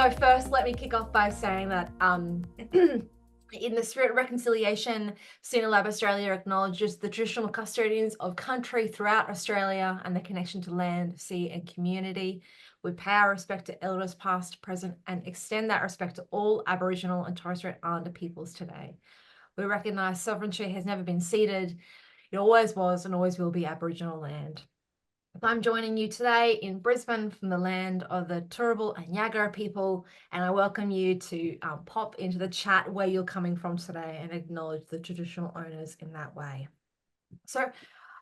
So first, let me kick off by saying that in the spirit of reconciliation, ScenoLab Australia acknowledges the traditional custodians of country throughout Australia and the connection to land, sea and community. We pay our respect to elders past, present, and extend that respect to all Aboriginal and Torres Strait Islander peoples today. We recognise sovereignty has never been ceded. It always was and always will be Aboriginal land. I'm joining you today in Brisbane from the land of the Turrbal and Yagara people, and I welcome you to pop into the chat where you're coming from today and acknowledge the traditional owners in that way. So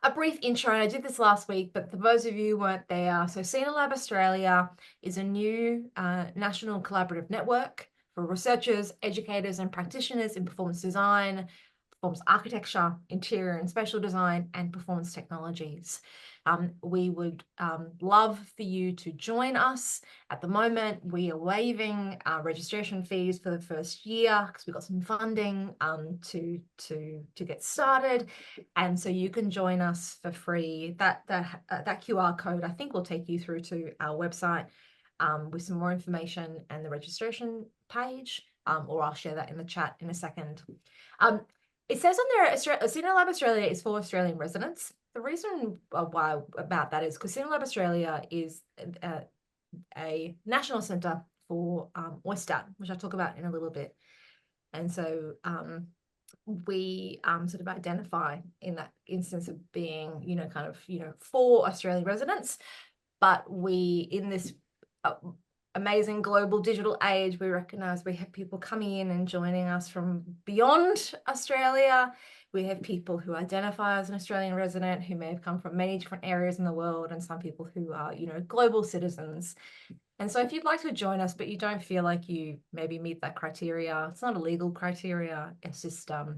a brief intro, and I did this last week, but for those of you who weren't there, so ScenoLab Australia is a new national collaborative network for researchers, educators and practitioners in performance design, performance architecture, interior and spatial design, and performance technologies. We would love for you to join us. At the moment, we are waiving registration fees for the first year because we've got some funding to get started, and so you can join us for free. That QR code I think will take you through to our website with some more information and the registration page, or I'll share that in the chat in a second. It says on there, ScenoLab Australia is for Australian residents. The reason why about that is because ScenoLab Australia is a national centre for Oyster, which I'll talk about in a little bit. And so we sort of identify in that instance of being, for Australian residents. But we, in this amazing global digital age, we recognise we have people coming in and joining us from beyond Australia. We have people who identify as an Australian resident who may have come from many different areas in the world, and some people who are, global citizens. And so if you'd like to join us, but you don't feel like you maybe meet that criteria, it's not a legal criteria, it's just so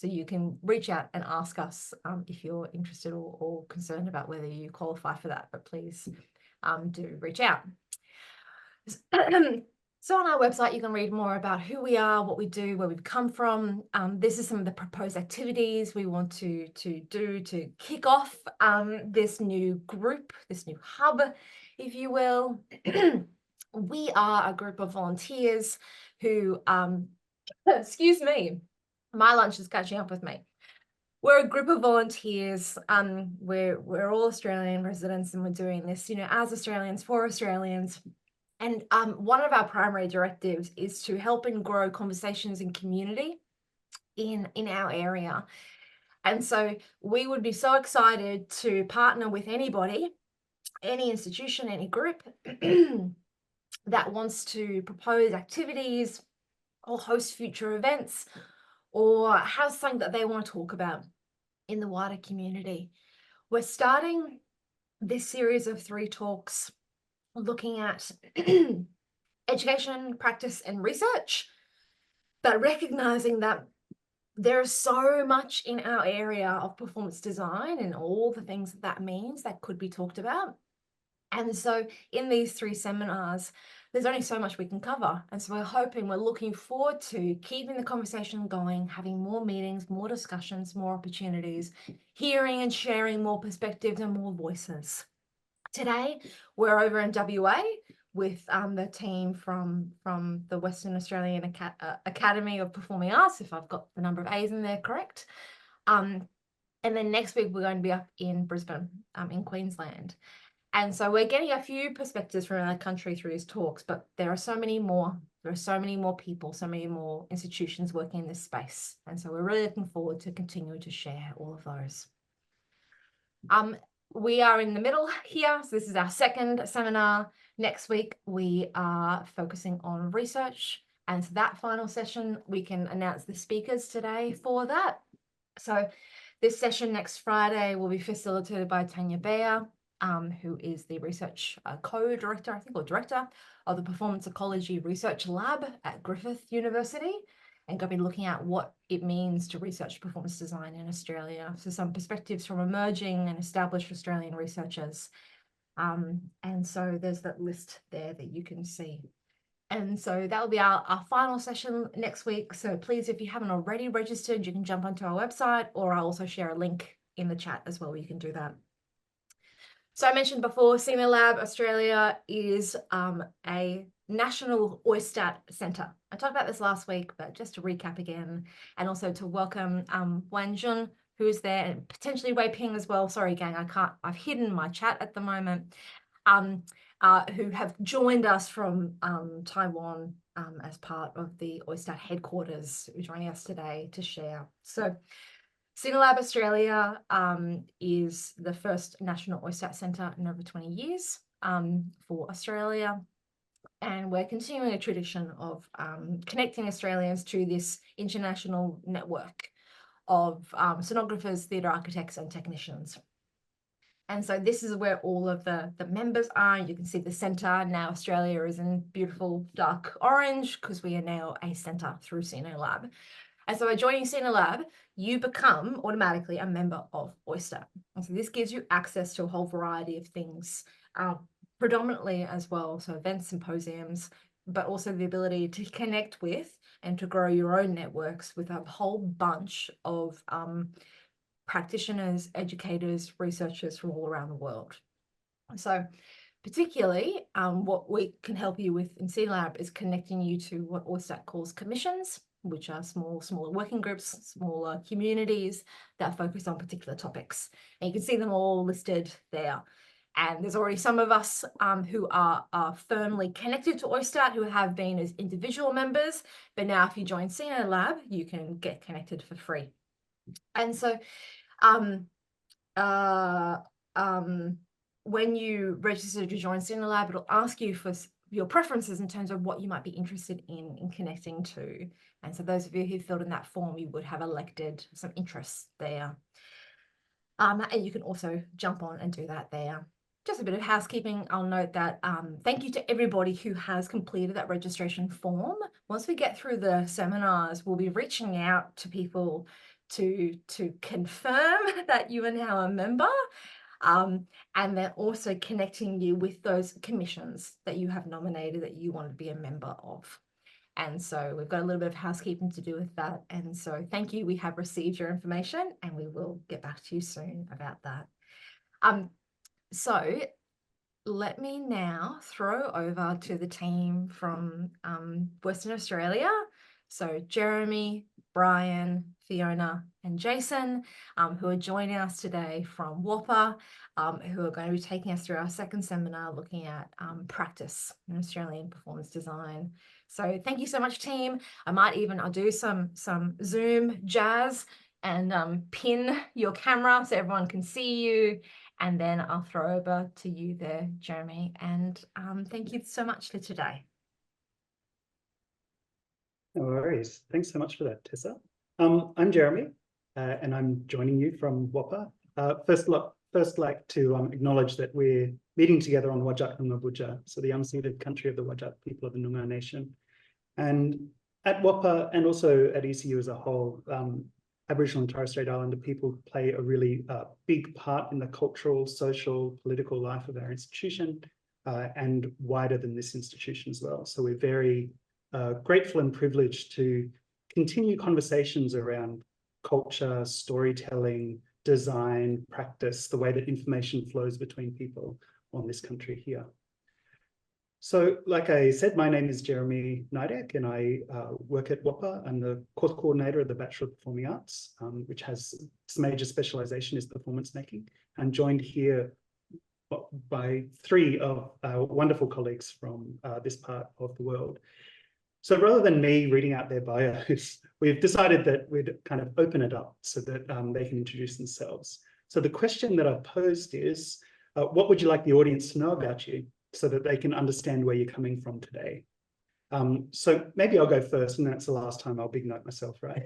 you can reach out and ask us if you're interested or concerned about whether you qualify for that, but please do reach out. So on our website, you can read more about who we are, what we do, where we've come from. This is some of the proposed activities we want to do to kick off this new group, this new hub, if you will. We are a group of volunteers who, excuse me, my lunch is catching up with me. We're a group of volunteers. We're all Australian residents, and we're doing this, as Australians for Australians. And one of our primary directives is to help and grow conversations in community in our area. And so we would be so excited to partner with anybody, any institution, any group that wants to propose activities or host future events or have something that they want to talk about in the wider community. We're starting this series of 3 talks looking at education, practice, and research, but recognizing that there is so much in our area of performance design and all the things that means that could be talked about. And so in these 3 seminars, there's only so much we can cover. And so we're looking forward to keeping the conversation going, having more meetings, more discussions, more opportunities, hearing and sharing more perspectives and more voices. Today, we're over in WA with the team from the Western Australian Academy of Performing Arts, if I've got the number of A's in there correct. And then next week, we're going to be up in Brisbane, in Queensland. And so we're getting a few perspectives from our country through these talks, but there are so many more. There are so many more people, so many more institutions working in this space. And so we're really looking forward to continuing to share all of those. We are in the middle here. So this is our 2nd seminar. Next week, we are focusing on research. And so that final session, we can announce the speakers today for that. So this session next Friday will be facilitated by Tanya Bayer, who is the research co-director, I think, or director of the Performance Ecology Research Lab at Griffith University, and going to be looking at what it means to research performance design in Australia. So some perspectives from emerging and established Australian researchers. And so there's that list there that you can see. And so that will be our final session next week. So please, if you haven't already registered, you can jump onto our website, or I'll also share a link in the chat as well where you can do that. So I mentioned before, ScenoLab Australia is a National OISTAT Centre. I talked about this last week, but just to recap again, and also to welcome Wan Jun, who's there, and potentially Wei Ping as well. Sorry, gang, I've hidden my chat at the moment. Who have joined us from Taiwan as part of the OISTAT headquarters, joining us today to share. So ScenoLab Australia is the first national OISTAT centre in over 20 years for Australia. And we're continuing a tradition of connecting Australians to this international network of sonographers, theatre architects and technicians. And so this is where all of the members are. You can see the centre. Now Australia is in beautiful dark orange because we are now a centre through ScenoLab. And so by joining ScenoLab, you become automatically a member of OISTAT. And so this gives you access to a whole variety of things, predominantly as well, so events, symposiums, but also the ability to connect with and to grow your own networks with a whole bunch of practitioners, educators, researchers from all around the world. So particularly what we can help you with in ScenoLab is connecting you to what OISTAT calls commissions, which are smaller working groups, smaller communities that focus on particular topics. And you can see them all listed there. And there's already some of us who are firmly connected to OISTAT, who have been as individual members, but now if you join ScenoLab, you can get connected for free. And so when you register to join ScenoLab, it'll ask you for your preferences in terms of what you might be interested in connecting to. And so those of you who filled in that form, you would have elected some interests there. And you can also jump on and do that there. Just a bit of housekeeping. I'll note that thank you to everybody who has completed that registration form. Once we get through the seminars, we'll be reaching out to people to confirm that you are now a member, and then also connecting you with those commissions that you have nominated that you want to be a member of. And so we've got a little bit of housekeeping to do with that. And so thank you. We have received your information and we will get back to you soon about that. So let me now throw over to the team from Western Australia. So Jeremy, Brian, Fiona and Jason, who are joining us today from WAPA, who are going to be taking us through our second seminar looking at practice in Australian performance design. So thank you so much, team. I'll do some Zoom jazz and pin your camera so everyone can see you. And then I'll throw over to you there, Jeremy. And thank you so much for today. No worries. Thanks so much for that, Tessa. I'm Jeremy, and I'm joining you from WAPA. First, like to acknowledge that we're meeting together on Whadjuk Noongar Boodja, so the unceded country of the Whadjuk people of the Noongar Nation. And at WAPA and also at ECU as a whole, Aboriginal and Torres Strait Islander people play a really big part in the cultural, social, political life of our institution and wider than this institution as well. So we're very grateful and privileged to continue conversations around culture, storytelling, design, practice, the way that information flows between people on this country here. So like I said, my name is Jeremy Nidek and I work at WAPA. I'm the course coordinator of the Bachelor of Performing Arts, which has its major specialization is performance making. I'm joined here by three of our wonderful colleagues from this part of the world. So rather than me reading out their bios, we've decided that we'd kind of open it up so that they can introduce themselves. So the question that I've posed is, what would you like the audience to know about you so that they can understand where you're coming from today? So maybe I'll go first, and that's the last time I'll big note myself, right?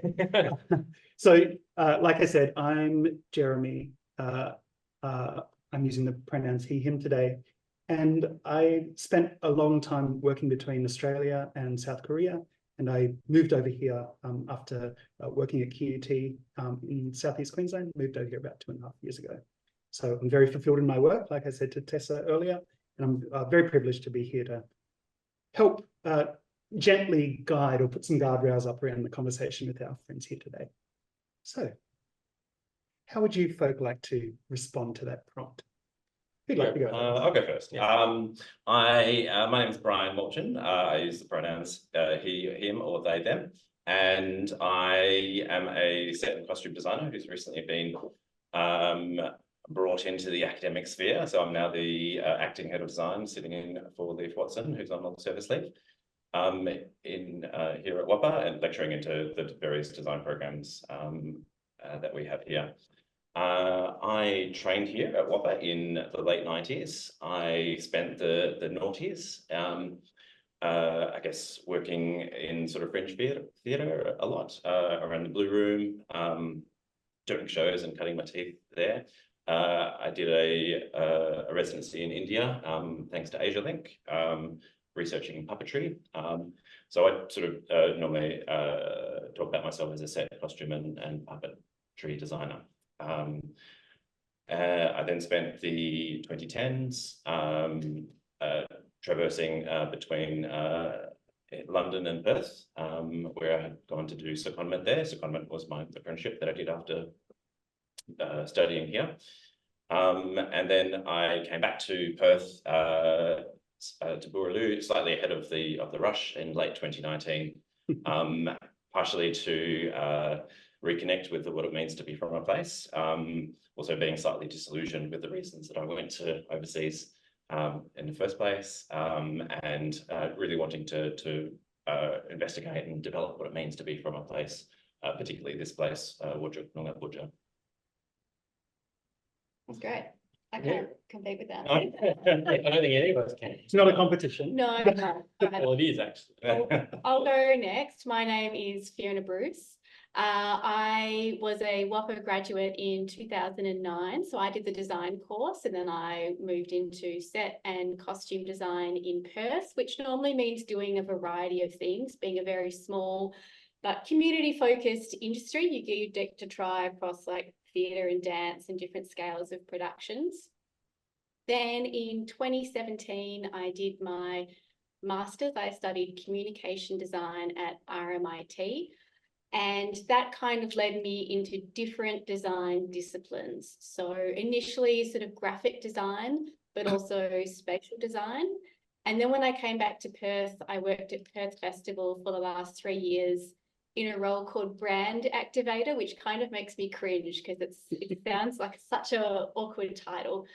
So like I said, I'm Jeremy. I'm using the pronouns he, him today. And I spent a long time working between Australia and South Korea. And I moved over here after working at QUT in Southeast Queensland, moved over here about 2.5 years ago. So I'm very fulfilled in my work, like I said to Tessa earlier, and I'm very privileged to be here to help gently guide or put some guardrails up around the conversation with our friends here today. So how would you folk like to respond to that prompt? Who'd like to go? I'll go first. My name is Brian Molchan. I use the pronouns he, him, or they, them. And I am a set and costume designer who's recently been brought into the academic sphere. So I'm now the acting head of design, sitting in for Leif Watson, who's on long service leave, here at WAPA, and lecturing into the various design programs that we have here. I trained here at WAPA in the late 90s. I spent the noughties, I guess, working in sort of fringe theatre a lot, around the Blue Room, doing shows and cutting my teeth there. I did a residency in India, thanks to AsiaLink, researching puppetry. So I sort of normally talk about myself as a set, costume and puppetry designer. I then spent the 2010s traversing between London and Perth, where I had gone to do secondment there. Secondment was my apprenticeship that I did after studying here. And then I came back to Perth, to Boorloo, slightly ahead of the rush in late 2019, partially to reconnect with what it means to be from a place. Also being slightly disillusioned with the reasons that I went to overseas in the first place, and really wanting to investigate and develop what it means to be from a place, particularly this place, Wajak Noongar Boodja. That's great. I can't compete with that. I don't think any of us can. It's not a competition. No. Well, it is actually. I'll go next. My name is Fiona Bruce. I was a WAPA graduate in 2009. So I did the design course and then I moved into set and costume design in Perth, which normally means doing a variety of things, being a very small but community focused industry. You get to try across like theatre and dance and different scales of productions. Then in 2017, I did my master's. I studied communication design at RMIT. And that kind of led me into different design disciplines. So initially sort of graphic design, but also spatial design. And then when I came back to Perth, I worked at Perth Festival for the last 3 years in a role called brand activator, which kind of makes me cringe because it sounds like such an awkward title.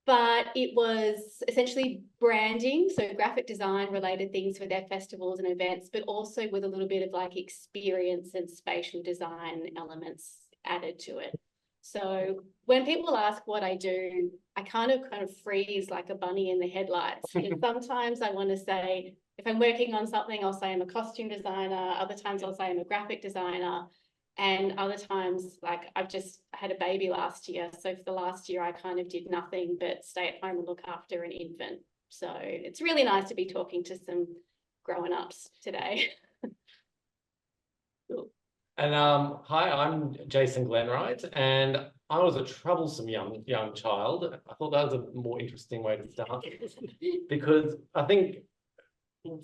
But it was essentially branding, so graphic design related things for their festivals and events, but also with a little bit of like experience and spatial design elements added to it. So when people ask what I do, I kind of freeze like a bunny in the headlights. And sometimes I want to say, if I'm working on something, I'll say I'm a costume designer. Other times I'll say I'm a graphic designer. And other times, like I've just had a baby last year. So for the last year, I kind of did nothing but stay at home and look after an infant. So it's really nice to be talking to some grown-ups today. Cool. And hi, I'm Jason Glenwright, and I was a troublesome young child. I thought that was a more interesting way to start because I think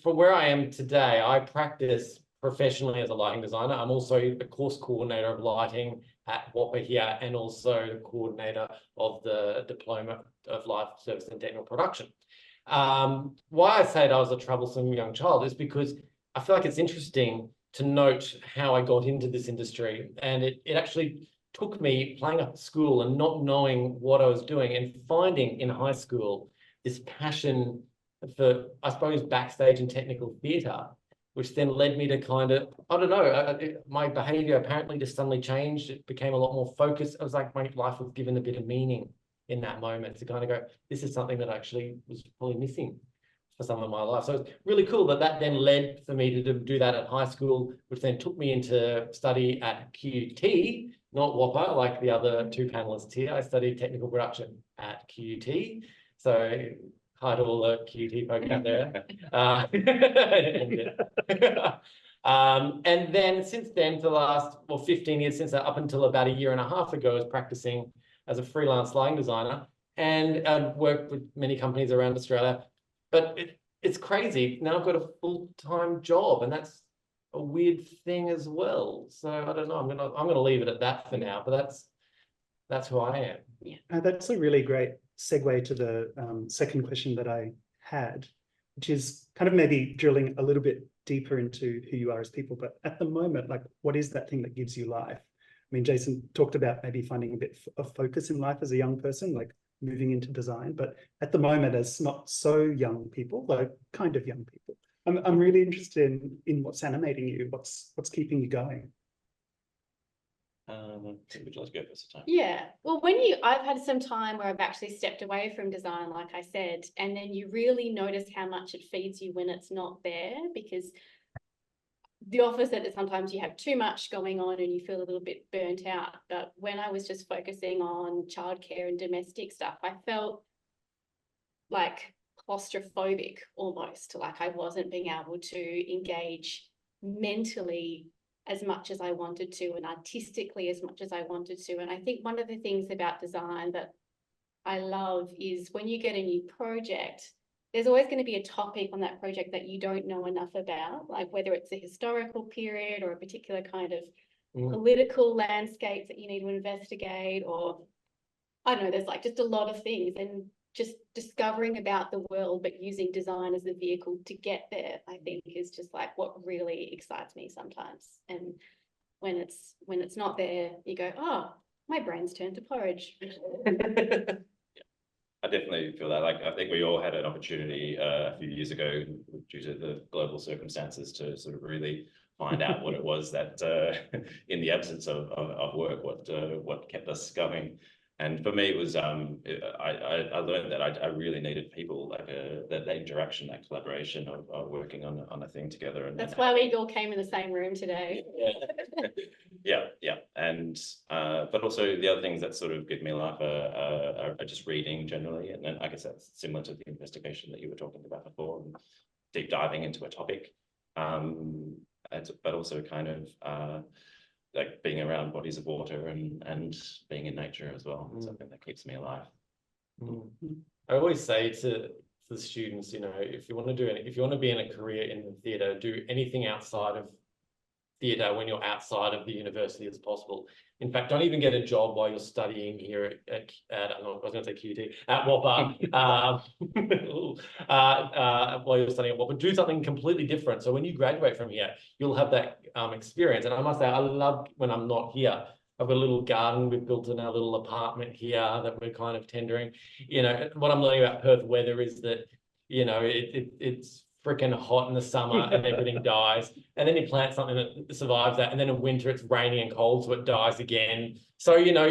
from where I am today, I practice professionally as a lighting designer. I'm also the course coordinator of lighting at WAPA here and also the coordinator of the Diploma of Live Service and Technical Production. Why I say that I was a troublesome young child is because I feel like it's interesting to note how I got into this industry. And it actually took me playing up at school and not knowing what I was doing and finding in high school this passion for, I suppose, backstage and technical theatre, which then led me to kind of, I don't know, my behavior apparently just suddenly changed. It became a lot more focused. It was like my life was given a bit of meaning in that moment to kind of go, this is something that actually was probably missing for some of my life. So it's really cool that then led for me to do that at high school, which then took me into study at QUT, not WAPA, like the other two panelists here. I studied technical production at QUT. So hi to all the QUT folk out there. And then since then, for the last 15 years, since up until about a year and a half ago, I was practicing as a freelance lighting designer and I've worked with many companies around Australia. But it's crazy. Now I've got a full-time job, and that's a weird thing as well. So I don't know. I'm gonna leave it at that for now. But that's who I am. Yeah, that's a really great segue to the second question that I had, which is kind of maybe drilling a little bit deeper into who you are as people. But at the moment, like, what is that thing that gives you life? I mean, Jason talked about maybe finding a bit of focus in life as a young person, like moving into design. But at the moment, as not so young people, like kind of young people, I'm really interested in what's animating you, what's keeping you going. Would you like to go first time? Yeah, well, I've had some time where I've actually stepped away from design, like I said, and then you really notice how much it feeds you when it's not there, because the opposite is sometimes you have too much going on and you feel a little bit burnt out. But when I was just focusing on childcare and domestic stuff, I felt like claustrophobic almost, like I wasn't being able to engage mentally as much as I wanted to and artistically as much as I wanted to. And I think one of the things about design that I love is when you get a new project, there's always going to be a topic on that project that you don't know enough about, like whether it's a historical period or a particular kind of political landscape that you need to investigate, or I don't know, there's like just a lot of things, and just discovering about the world, but using design as the vehicle to get there, I think is just like what really excites me sometimes. And when it's not there, you go, oh, my brain's turned to porridge. I definitely feel that. Like, I think we all had an opportunity a few years ago due to the global circumstances to sort of really find out what it was that in the absence of work, what kept us going. And for me, it was I learned that I really needed people, like that interaction, that collaboration of working on a thing together. And that's why we all came in the same room today. Yeah. And but also the other things that sort of give me life are just reading generally, and then I guess that's similar to the investigation that you were talking about before, and deep diving into a topic, but also kind of like being around bodies of water and being in nature as well. Something that keeps me alive. I always say to the students, you know, if you want to be in a career in the theatre, do anything outside of theatre when you're outside of the university as possible. In fact, don't even get a job while you're studying here at I was going to say QT, at WAPA, while you're studying at WAPA. Do something completely different. So when you graduate from here, you'll have that experience. And I must say, I love when I'm not here. I've got a little garden we've built in our little apartment here that we're kind of tendering. You know, what I'm learning about Perth weather is that, you know, it's freaking hot in the summer and everything dies, and then you plant something that survives that, and then in winter it's rainy and cold, so it dies again. So, you know,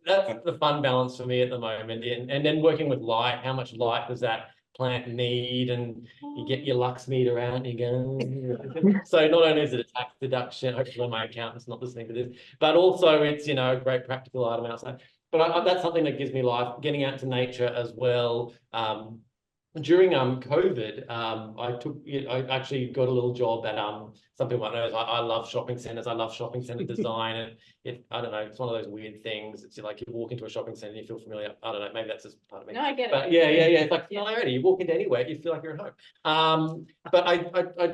that's the fun balance for me at the moment. And then working with light, how much light does that plant need? And you get your Lux meter out and you go. So not only is it a tax deduction, hopefully my accountant's not listening to this, but also it's, you know, a great practical item outside. But that's something that gives me life, getting out to nature as well. During COVID, I actually got a little job at some people might know, I love shopping centers. I love shopping center design, and I don't know, it's one of those weird things. It's like you walk into a shopping center and you feel familiar. I don't know, maybe that's just part of me. No, I get it. But yeah, it's like familiarity. You walk into anywhere, you feel like you're at home. But I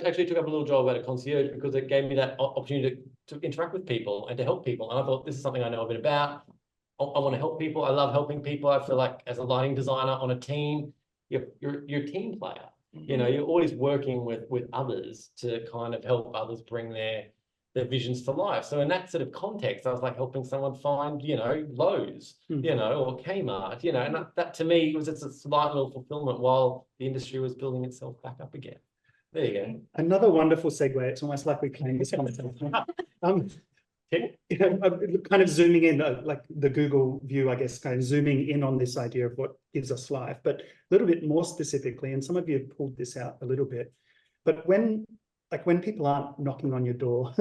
actually took up a little job at a concierge because it gave me that opportunity to interact with people and to help people. And I thought, this is something I know a bit about. I want to help people. I love helping people. I feel like as a lighting designer on a team, you're a team player. You know, you're always working with others to kind of help others bring their visions to life. So in that sort of context, I was like helping someone find, you know, Lowe's, you know, or Kmart, you know, and that to me was just a slight little fulfillment while the industry was building itself back up again. There you go. Another wonderful segue. It's almost like we're playing this conversation. You know, kind of zooming in, like the Google view, I guess, kind of zooming in on this idea of what gives us life, but a little bit more specifically, and some of you have pulled this out a little bit, but when people aren't knocking on your door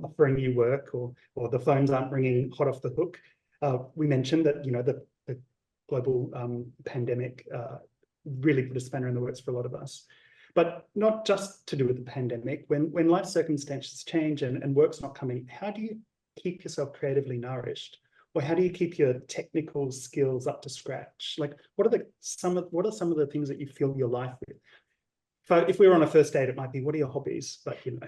offering you work, or the phones aren't ringing hot off the hook, we mentioned that, you know, the global pandemic really put a spanner in the works for a lot of us. But not just to do with the pandemic. When life circumstances change and work's not coming, how do you keep yourself creatively nourished? Or how do you keep your technical skills up to scratch? Like, what are some of the things that you fill your life with? If we were on a first date, it might be, what are your hobbies? But, you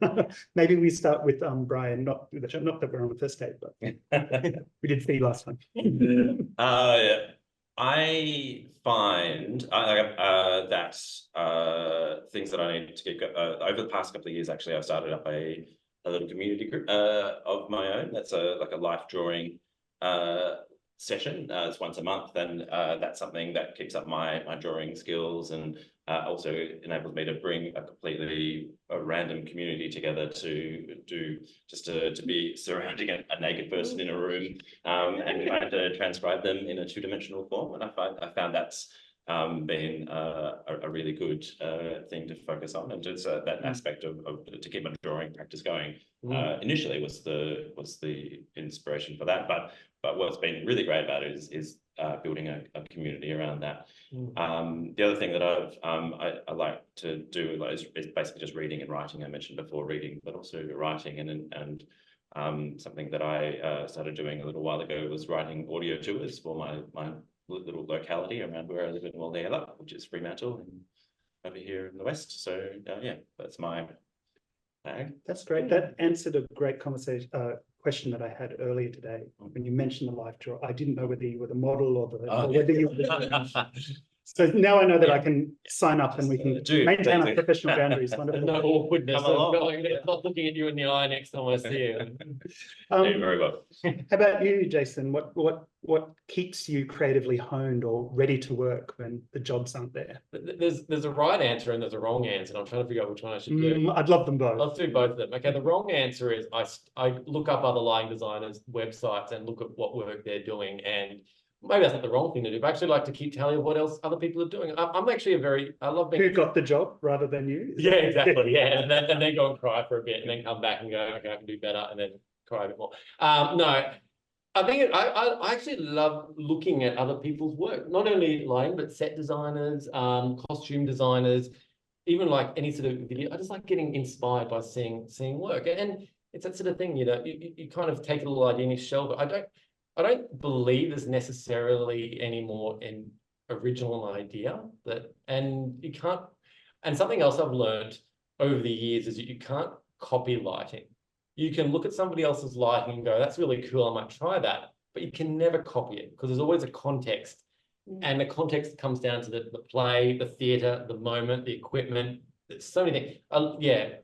know, maybe we start with Brian, not that we're on a first date, but we did see last time. Yeah. I find that things that I need to keep over the past couple of years. Actually, I've started up a little community group of my own. That's like a life drawing session. It's once a month, and that's something that keeps up my drawing skills, and also enables me to bring a completely random community together to do to be surrounding a naked person in a room and trying to transcribe them in a two-dimensional form. And I found that's been a really good thing to focus on, and it's that aspect of to keep my drawing practice going. Initially was the inspiration for that, but what's been really great about it is building a community around that. The other thing that I like to do is basically just reading and writing. I mentioned before reading, but also writing, and something that I started doing a little while ago was writing audio tours for my little locality around where I live in Waldeella, which is Fremantle, and over here in the west. So yeah, that's my bag. That's great. That answered a great conversation question that I had earlier today when you mentioned the life draw. I didn't know whether you were the model or whether you were so now I know that I can sign up and we can maintain our professional boundaries. Wonderful. No awkwardness of not looking at you in the eye next time I see you. You're very well. How about you, Jason? What keeps you creatively honed or ready to work when the jobs aren't there? There's a right answer and there's a wrong answer, and I'm trying to figure out which one I should do. I'd love them both. Let's do both of them. Okay, the wrong answer is I look up other lighting designers' websites and look at what work they're doing, and maybe that's not the wrong thing to do, but I actually like to keep tally of what else other people are doing. I'm actually I love being... Who got the job rather than you? Yeah, exactly. Yeah, and then go and cry for a bit, and then come back and go, okay, I can do better, and then cry a bit more. No, I think I actually love looking at other people's work, not only lighting, but set designers, costume designers, even like any sort of video. I just like getting inspired by seeing work, and it's that sort of thing, you kind of take a little idea and you shelve it. I don't believe there's necessarily any more an original idea and you can't. And something else I've learned over the years is that you can't copy lighting. You can look at somebody else's lighting and go, that's really cool, I might try that, but you can never copy it because there's always a context. And the context comes down to the play, the theatre, the moment, the equipment. There's so many things.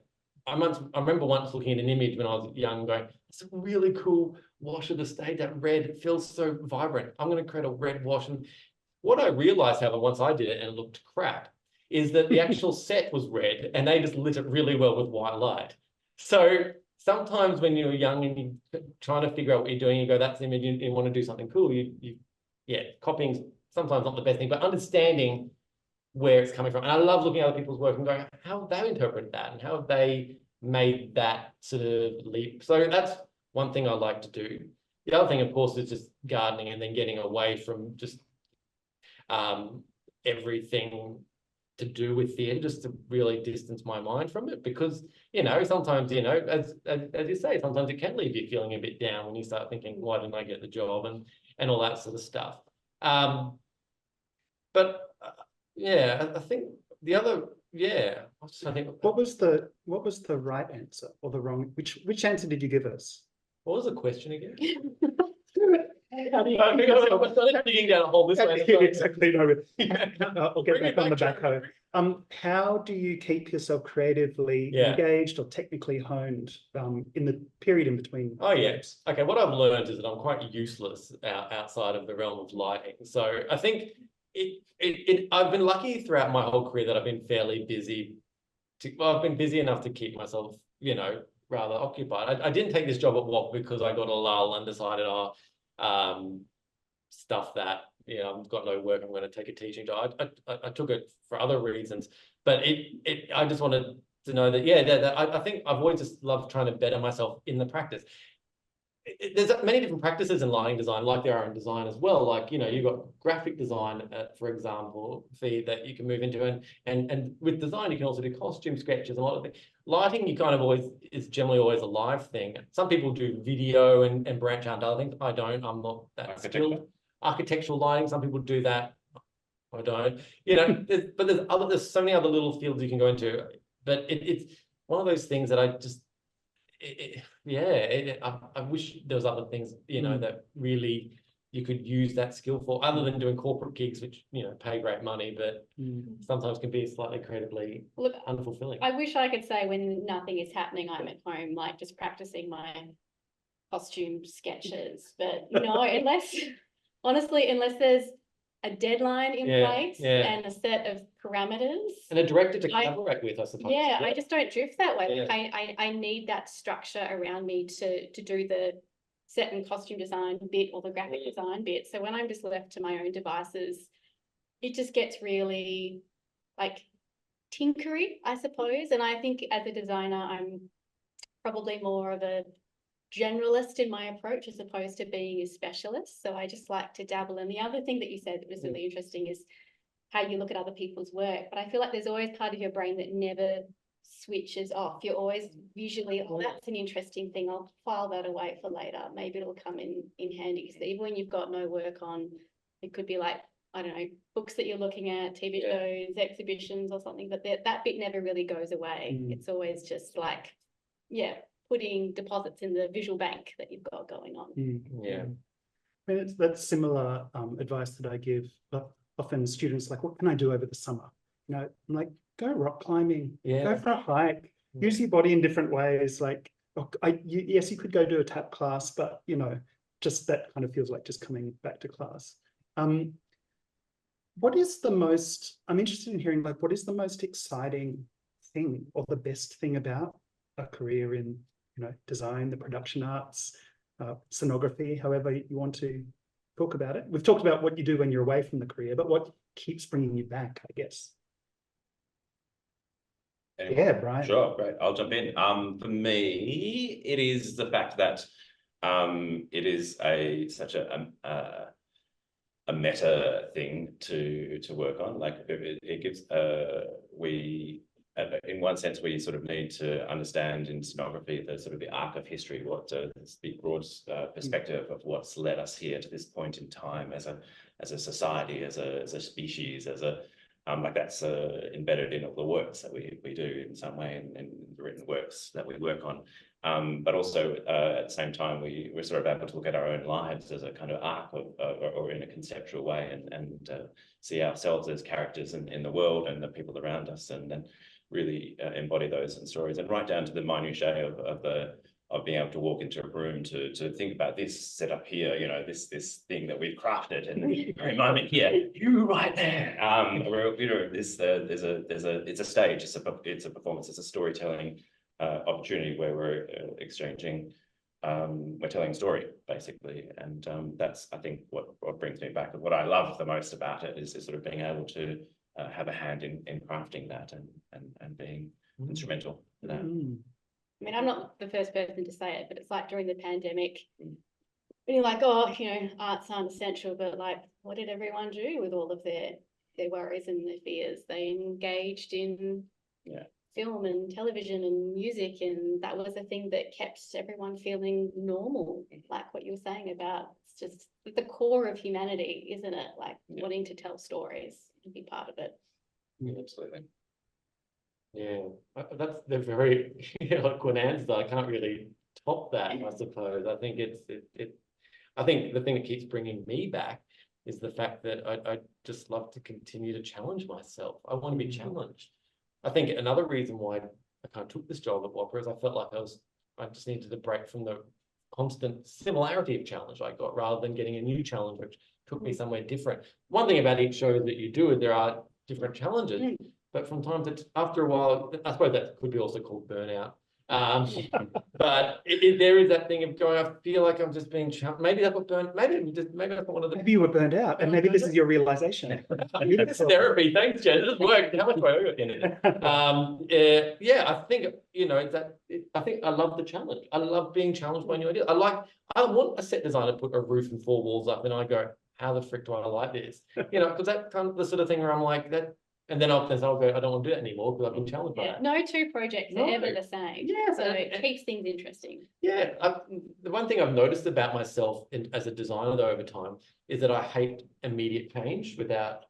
I remember once looking at an image when I was young going, it's a really cool wash of the stage, that red, it feels so vibrant. I'm going to create a red wash. And what I realized, however, once I did it and it looked crap, is that the actual set was red and they just lit it really well with white light. So sometimes when you're young and you're trying to figure out what you're doing, you go, that's the image, you want to do something cool. Yeah, copying's sometimes not the best thing, but understanding where it's coming from. And I love looking at other people's work and going, how have they interpreted that? And how have they made that sort of leap? So that's one thing I like to do. The other thing, of course, is just gardening and then getting away from just everything to do with theatre, just to really distance my mind from it. Because, sometimes, as you say, sometimes it can leave you feeling a bit down when you start thinking, why didn't I get the job and all that sort of stuff. But yeah, I think the other, yeah, I think what was the right answer or the wrong? Which answer did you give us? What was the question again? How do you I'm digging down a hole this way? Exactly. No, I'll get back on the backhoe. How do you keep yourself creatively engaged or technically honed in the period in between? Oh yes. Okay. What I've learned is that I'm quite useless outside of the realm of lighting. So I think I've been lucky throughout my whole career that I've been fairly busy. I've been busy enough to keep myself, rather occupied. I didn't take this job at WOP because I got a lull and decided, stuff that, I've got no work, I'm going to take a teaching job. I took it for other reasons, but I just wanted to know that, I think I've always just loved trying to better myself in the practice. There's many different practices in lighting design, like there are in design as well. Like, you've got graphic design, for example, that you can move into, and with design, you can also do costume sketches and a lot of things. Lighting, is generally always a live thing. Some people do video and branch out to other things. I don't. I'm not that skilled. Architectural lighting, some people do that. I don't. But there's so many other little fields you can go into. But it's one of those things that I just. I wish there was other things, that really you could use that skill for, other than doing corporate gigs, which, you know, pay great money, but sometimes can be slightly creatively unfulfilling. I wish I could say when nothing is happening, I'm at home, like just practicing my costume sketches, but no, honestly, unless there's a deadline in place and a set of parameters. And a director to collaborate with, I suppose. Yeah, I just don't drift that way. Yeah. Like I need that structure around me to do the set and costume design bit or the graphic design bit. So when I'm just left to my own devices, it just gets really like tinkery, I suppose. And I think as a designer, I'm probably more of a generalist in my approach as opposed to being a specialist. So I just like to dabble. And the other thing that you said that was really interesting is how you look at other people's work. But I feel like there's always part of your brain that never switches off. You're always visually, oh, that's an interesting thing. I'll file that away for later. Maybe it'll come in handy. So even when you've got no work on, it could be like, I don't know, books that you're looking at, TV shows, exhibitions or something, but that bit never really goes away. It's always just like, putting deposits in the visual bank that you've got going on. Yeah. I mean, that's similar advice that I give often students, like, what can I do over the summer? You know, I'm like, go rock climbing, go for a hike, use your body in different ways. Like, yes, you could go do a tap class, but, you know, just that kind of feels like just coming back to class. What is the most, I'm interested in hearing, like, what is the most exciting thing or the best thing about a career in, you know, design, the production arts, scenography, however you want to talk about it? We've talked about what you do when you're away from the career, but what keeps bringing you back, I guess? Anyway, yeah, Brian. Sure, great. I'll jump in. For me, it is the fact that it is such a meta thing to work on. Like it gives we. In one sense, we sort of need to understand in scenography the sort of the arc of history, what the broad perspective of what's led us here to this point in time as a society, as a species, as a like that's embedded in all the works that we do in some way, in the written works that we work on. But also at the same time, we're sort of able to look at our own lives as a kind of arc or in a conceptual way, and see ourselves as characters in the world and the people around us, and then really embody those in stories, and right down to the minutiae of being able to walk into a room to think about this setup here, you know, this thing that we've crafted, and the very moment here, you right there. You know, it's a stage, it's a performance, it's a storytelling opportunity where we're exchanging, we're telling a story basically, and that's I think what brings me back. And what I love the most about it is sort of being able to have a hand in crafting that and being instrumental in that. I mean, I'm not the first person to say it, but it's like during the pandemic, when you're like, oh, you know, arts aren't essential, but like, what did everyone do with all of their worries and their fears? They engaged in film and television and music, and that was the thing that kept everyone feeling normal, like what you were saying about, it's just the core of humanity, isn't it? Like wanting to tell stories and be part of it. Yeah, absolutely. Yeah, that's the very eloquent answer. I can't really top that, I suppose. I think I think the thing that keeps bringing me back is the fact that I just love to continue to challenge myself. I want to be challenged. I think another reason why I kind of took this job at Whopper is I felt like I just needed to break from the constant similarity of challenge I got, rather than getting a new challenge, which took me somewhere different. One thing about each show that you do is there are different challenges. But from time to after a while, I suppose that could be also called burnout. But there is that thing of going, I feel like I'm just being challenged. Maybe that's what maybe that's one of the. Maybe you were burned out, and maybe this is your realization. It's therapy. Thanks, Jen. It worked. How much do I owe in it? Yeah, I think, you know, I think I love the challenge. I love being challenged by new ideas. I want a set designer to put a roof and 4 walls up, and I go, how the frick do I like this? You know, because that kind of the sort of thing where I'm like that. And then I'll go, I don't want to do that anymore because I've been challenged by that. No two projects are ever the same. Yeah, so it keeps things interesting. Yeah, the one thing I've noticed about myself as a designer though over time is that I hate immediate change without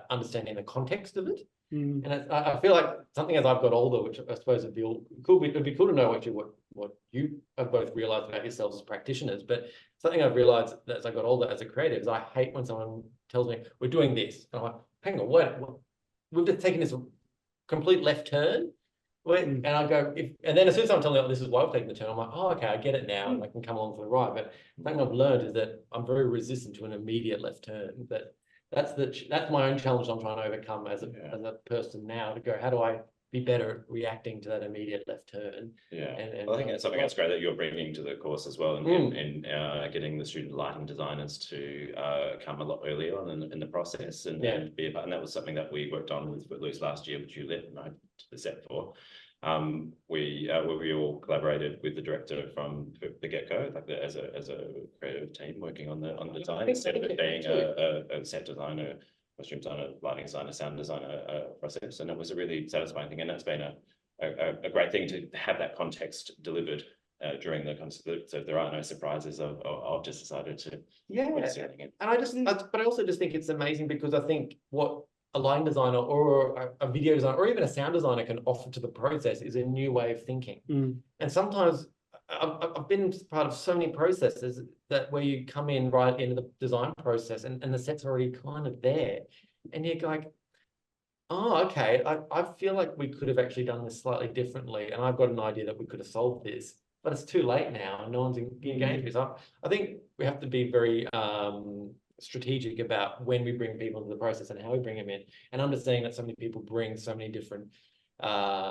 understanding the context of it. Mm. And I feel like something as I've got older, which I suppose it'd be cool to know what you have both realized about yourselves as practitioners, but something I've realized that as I got older as a creative is I hate when someone tells me we're doing this. And I'm like, hang on, what? We've just taken this complete left turn. And I go, and then as soon as I'm telling you, oh, this is why we're taking the turn, I'm like, oh, okay, I get it now, and I can come along for the ride. But the thing I've learned is that I'm very resistant to an immediate left turn. That's my own challenge I'm trying to overcome as a person now, to go, how do I be better at reacting to that immediate left turn? Yeah, and I think it's something that's great that you're bringing to the course as well, and getting the student lighting designers to come a lot earlier on in the process, and be about. And that was something that we worked on with Footloose last year, which you led and I did the set for. We all collaborated with the director from the get-go, like as a creative team working on the design, instead of it being a set designer, costume designer, lighting designer, sound designer process. And it was a really satisfying thing, and that's been a great thing to have that context delivered during the concert, so there are no surprises of I've just decided to but I also just think it's amazing, because I think what a lighting designer or a video designer or even a sound designer can offer to the process is a new way of thinking. And sometimes I've been part of so many processes that where you come in right into the design process and the set's already kind of there, and you're like, oh, okay, I feel like we could have actually done this slightly differently, and I've got an idea that we could have solved this, but it's too late now and no one's engaged with. So I think we have to be very strategic about when we bring people into the process and how we bring them in, and understanding that so many people bring so many different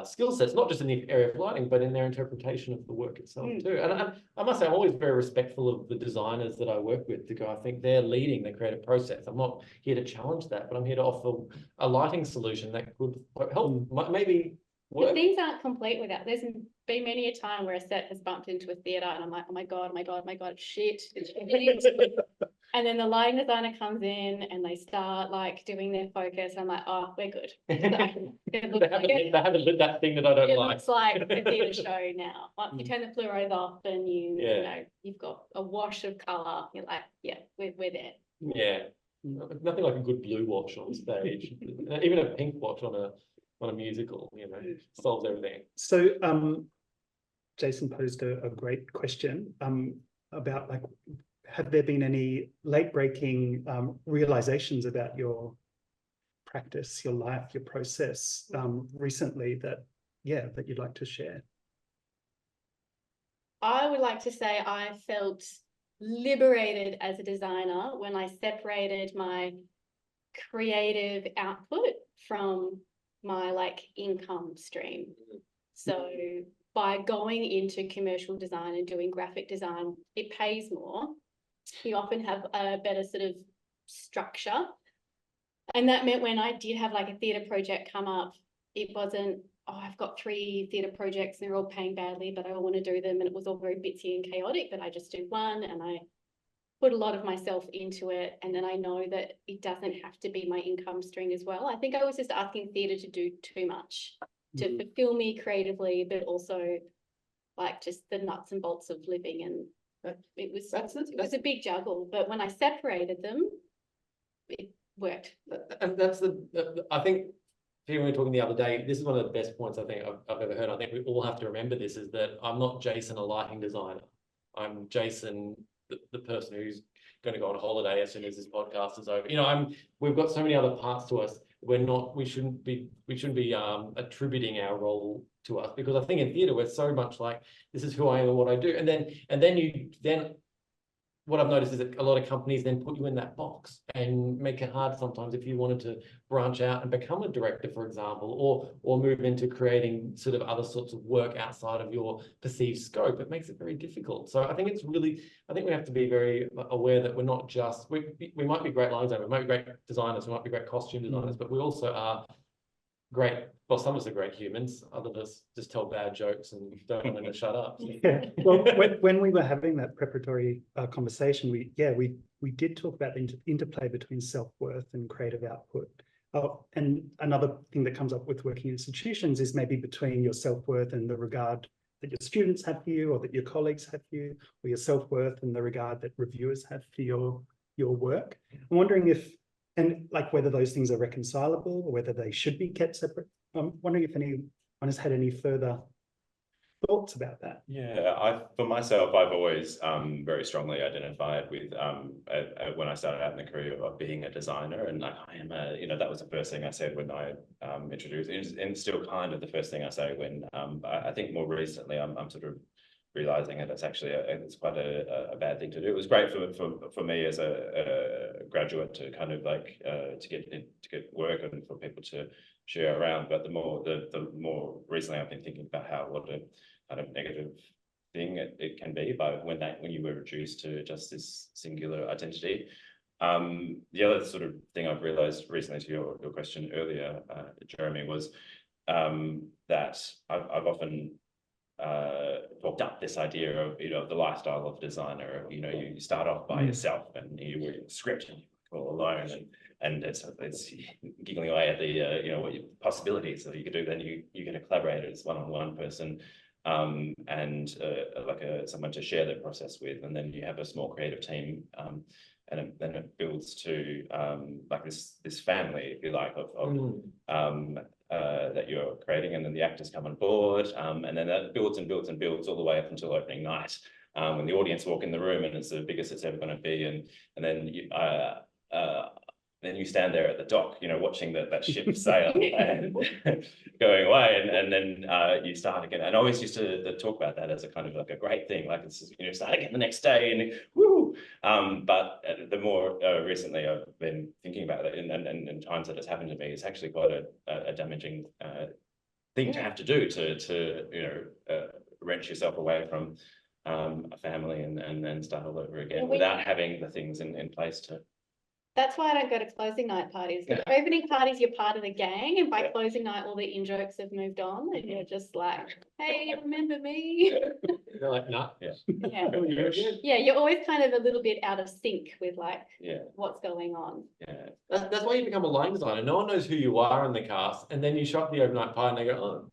skill sets, not just in the area of lighting, but in their interpretation of the work itself too. And I must say, I'm always very respectful of the designers that I work with, to go, I think they're leading the creative process. I'm not here to challenge that, but I'm here to offer a lighting solution that could help, maybe work. But things aren't complete without. There's been many a time where a set has bumped into a theatre and I'm like, oh my god, shit. And then the lighting designer comes in and they start like doing their focus. I'm like, oh, we're good. So, they haven't lit that thing that I don't like. It looks like a theatre show now. Once you turn the fluoros off and you know, you've got a wash of colour, you're like, yeah, we're there. Yeah. Nothing like a good blue wash on stage. Even a pink wash on a musical, you know, solves everything. So Jason posed a great question about, like, have there been any late-breaking realizations about your practice, your life, your process recently that you'd like to share? I would like to say I felt liberated as a designer when I separated my creative output from my like income stream. So by going into commercial design and doing graphic design, it pays more. You often have a better sort of structure. And that meant when I did have like a theatre project come up, it wasn't, oh, I've got 3 theatre projects and they're all paying badly, but I want to do them. And it was all very bitsy and chaotic, but I just do one and I put a lot of myself into it. And then I know that it doesn't have to be my income stream as well. I think I was just asking theatre to do too much to fulfill me creatively, but also like just the nuts and bolts of living. And it was a big juggle, but when I separated them, it worked. And that's I think, we were talking the other day, this is one of the best points I think I've ever heard. I think we all have to remember this, is that I'm not Jason, a lighting designer. I'm Jason, the person who's going to go on holiday as soon as this podcast is over. You know, we've got so many other parts to us. We shouldn't be attributing our role to us, because I think in theatre we're so much like, this is who I am and what I do. And then what I've noticed is that a lot of companies then put you in that box and make it hard sometimes if you wanted to branch out and become a director, for example, or move into creating sort of other sorts of work outside of your perceived scope. It makes it very difficult. So I think we have to be very aware that we're not just, we might be great lighting designers, we might be great designers, we might be great costume designers, but we also are great, well, some of us are great humans, others of us just tell bad jokes and don't want them to shut up. Yeah, well, when we were having that preparatory conversation, we did talk about the interplay between self-worth and creative output. And another thing that comes up with working in institutions is maybe between your self-worth and the regard that your students have for you, or that your colleagues have for you, or your self-worth and the regard that reviewers have for your work. I'm wondering if and like whether those things are reconcilable or whether they should be kept separate. I'm wondering if anyone has had any further thoughts about that. Yeah, for myself, I've always very strongly identified with when I started out in the career of being a designer, and like I am a, that was the first thing I said when I introduced, and still kind of the first thing I say when I think more recently I'm sort of realizing that it's actually it's quite a bad thing to do. It was great for me as a graduate to kind of like to get work and for people to share around, but the more recently I've been thinking about how what a kind of negative thing it can be by when you were reduced to just this singular identity. The other sort of thing I've realized recently to your question earlier, Jeremy, was that I've often talked up this idea of the lifestyle of designer. You start off by yourself and you were script and all alone, and it's giggling away at the what your possibilities that you could do. Then you get a collaborator as one-on-one person, and like someone to share that process with, and then you have a small creative team, and then it builds to like this family, if you like, of that you're creating, and then the actors come on board, and then that builds and builds and builds all the way up until opening night, when the audience walk in the room and it's the biggest it's ever going to be, and then you stand there at the dock, watching that ship sail and going away, and then you start again. And I always used to talk about that as a kind of like a great thing, like it's start again the next day and woo. But the more recently I've been thinking about it, and times that it's happened to me, it's actually quite a damaging thing to have to do to wrench yourself away from a family and then start all over again without having the things in place to. That's why I don't go to closing night parties. At opening parties, you're part of the gang, and by closing night, all the in-jokes have moved on, and you're just like, hey, remember me? They're like, nah. Yeah, you're always kind of a little bit out of sync with like what's going on. Yeah. That's why you become a line designer. No one knows who you are in the cast, and then you show up the overnight party and they go, oh.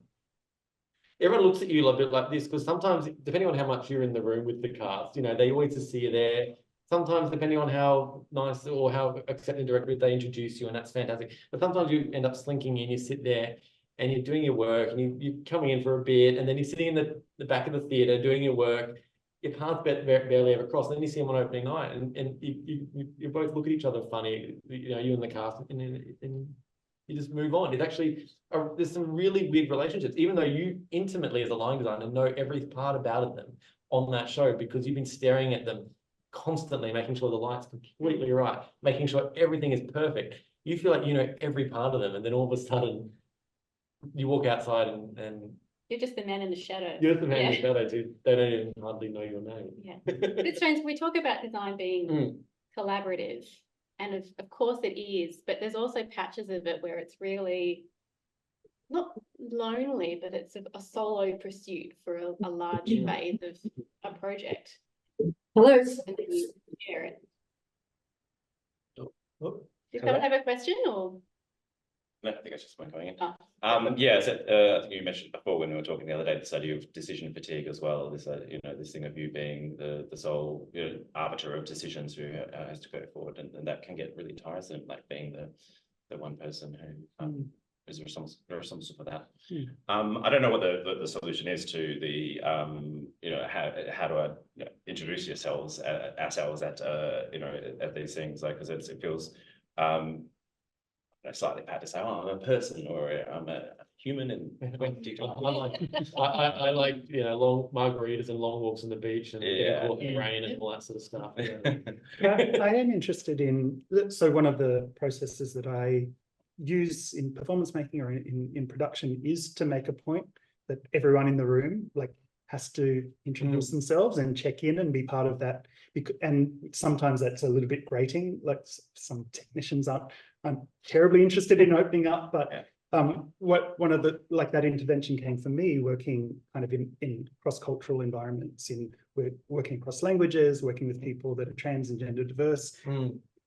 Everyone looks at you a little bit like this, because sometimes, depending on how much you're in the room with the cast, they always just see you there. Sometimes, depending on how nice or how accepting directly they introduce you, and that's fantastic. But sometimes you end up slinking in, you sit there and you're doing your work, and you're coming in for a bit, and then you're sitting in the back of the theatre doing your work. Your paths barely ever cross. And then you see them on opening night, and you both look at each other funny, you and the cast, and you just move on. It's actually, there's some really weird relationships, even though you intimately as a line designer know every part about them on that show, because you've been staring at them constantly, making sure the light's completely right, making sure everything is perfect. You feel like you know every part of them, and then all of a sudden you walk outside and you're just the man in the shadow. You're the man in the shadow too. They don't even hardly know your name. Yeah. But it's strange. We talk about design being collaborative, and of course it is, but there's also patches of it where it's really not lonely, but it's a solo pursuit for a large phase of a project. Hello. And then you share it. Did someone have a question or? No, I think it's just one going in. Oh. Yeah, so, I think you mentioned before when we were talking the other day, this idea of decision fatigue as well. This, this thing of you being the sole arbiter of decisions who has to go forward, and that can get really tiresome, like being the one person who is responsible for that. I don't know what the solution is to the how do I introduce ourselves at at these things, like, because it feels slightly bad to say, oh, I'm a person, or I'm a human, and I like long margaritas and long walks on the beach and getting caught in the rain and all that sort of stuff. I am interested in, so one of the processes that I use in performance making or in production is to make a point that everyone in the room has to introduce themselves and check in and be part of that. And sometimes that's a little bit grating, like some technicians aren't terribly interested in opening up, but one of the that intervention came for me working kind of in cross-cultural environments, we're working across languages, working with people that are trans and gender diverse,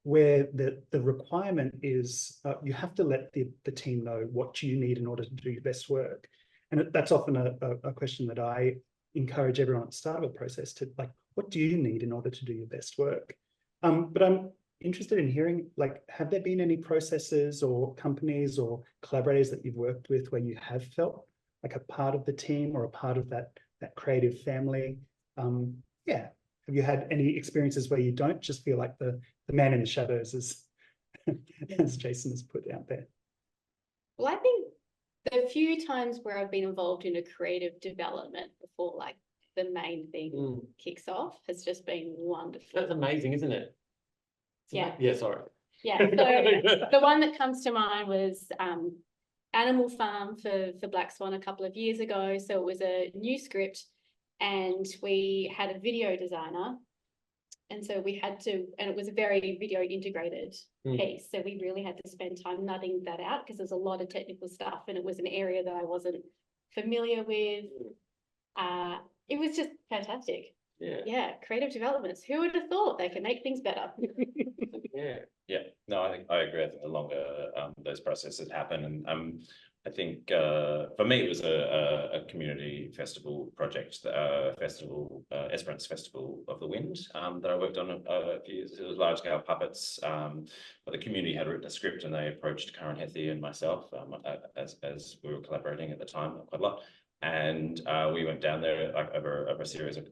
where the requirement is you have to let the team know what you need in order to do your best work. And that's often a question that I encourage everyone at the start of a process to, what do you need in order to do your best work? But I'm interested in hearing, like, have there been any processes or companies or collaborators that you've worked with where you have felt like a part of the team or a part of that creative family? Yeah. Have you had any experiences where you don't just feel like the man in the shadows, as Jason has put out there? Well, I think the few times where I've been involved in a creative development before like the main thing kicks off has just been wonderful. That's amazing, isn't it? Yeah. Yeah, sorry. Yeah. So the one that comes to mind was Animal Farm for Black Swan a couple of years ago. So it was a new script and we had a video designer. And so we had to, and it was a very video integrated piece. So we really had to spend time nutting that out because there's a lot of technical stuff and it was an area that I wasn't familiar with. It was just fantastic. Yeah. Yeah, creative developments. Who would have thought they could make things better? Yeah. Yeah, no, I think I agree. I think the longer those processes happen, and I think for me it was a community festival project, Esperance Festival of the Wind that I worked on a few years. It was large scale puppets, but the community had written a script and they approached Karen Hethy and myself as we were collaborating at the time quite a lot. And we went down there like over a series of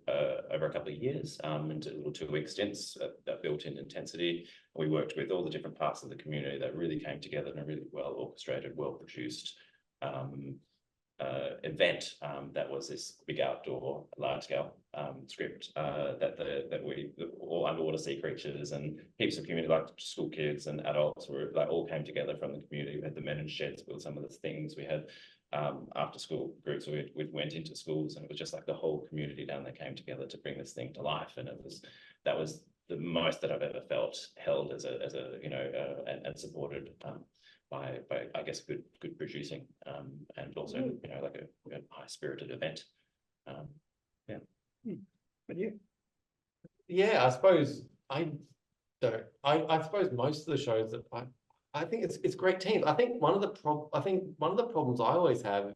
over a couple of years into little 2-week stints that built in intensity. We worked with all the different parts of the community that really came together in a really well orchestrated, well produced event that was this big outdoor, large scale script that we all underwater sea creatures and heaps of community, like school kids and adults, were like all came together from the community. We had the men in sheds build some of the things. We had after school groups. We went into schools and it was just like the whole community down there came together to bring this thing to life. And that was the most that I've ever felt held as a you know and supported by I guess good producing and also you know like a high spirited event. Yeah. But you? Yeah, I suppose I suppose most of the shows that I think it's great teams. I think one of the problems I always have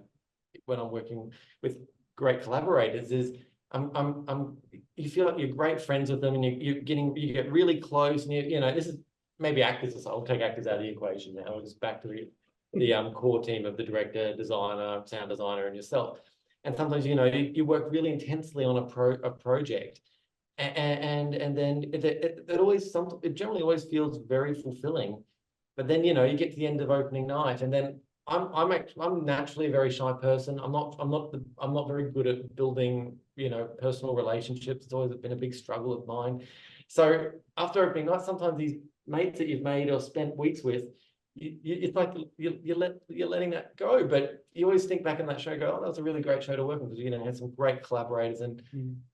when I'm working with great collaborators is you feel like you're great friends with them and you get really close and you know, this is maybe actors. I'll take actors out of the equation now. We're just back to the core team of the director, designer, sound designer, and yourself. And sometimes, you know, you work really intensely on a project. And then it generally always feels very fulfilling. But then, you know, you get to the end of opening night and then I'm naturally a very shy person. I'm not very good at building, you know, personal relationships. It's always been a big struggle of mine. So after opening night, sometimes these mates that you've made or spent weeks with, it's like you're letting that go. But you always think back in that show, go, oh, that was a really great show to work with because, you know, had some great collaborators and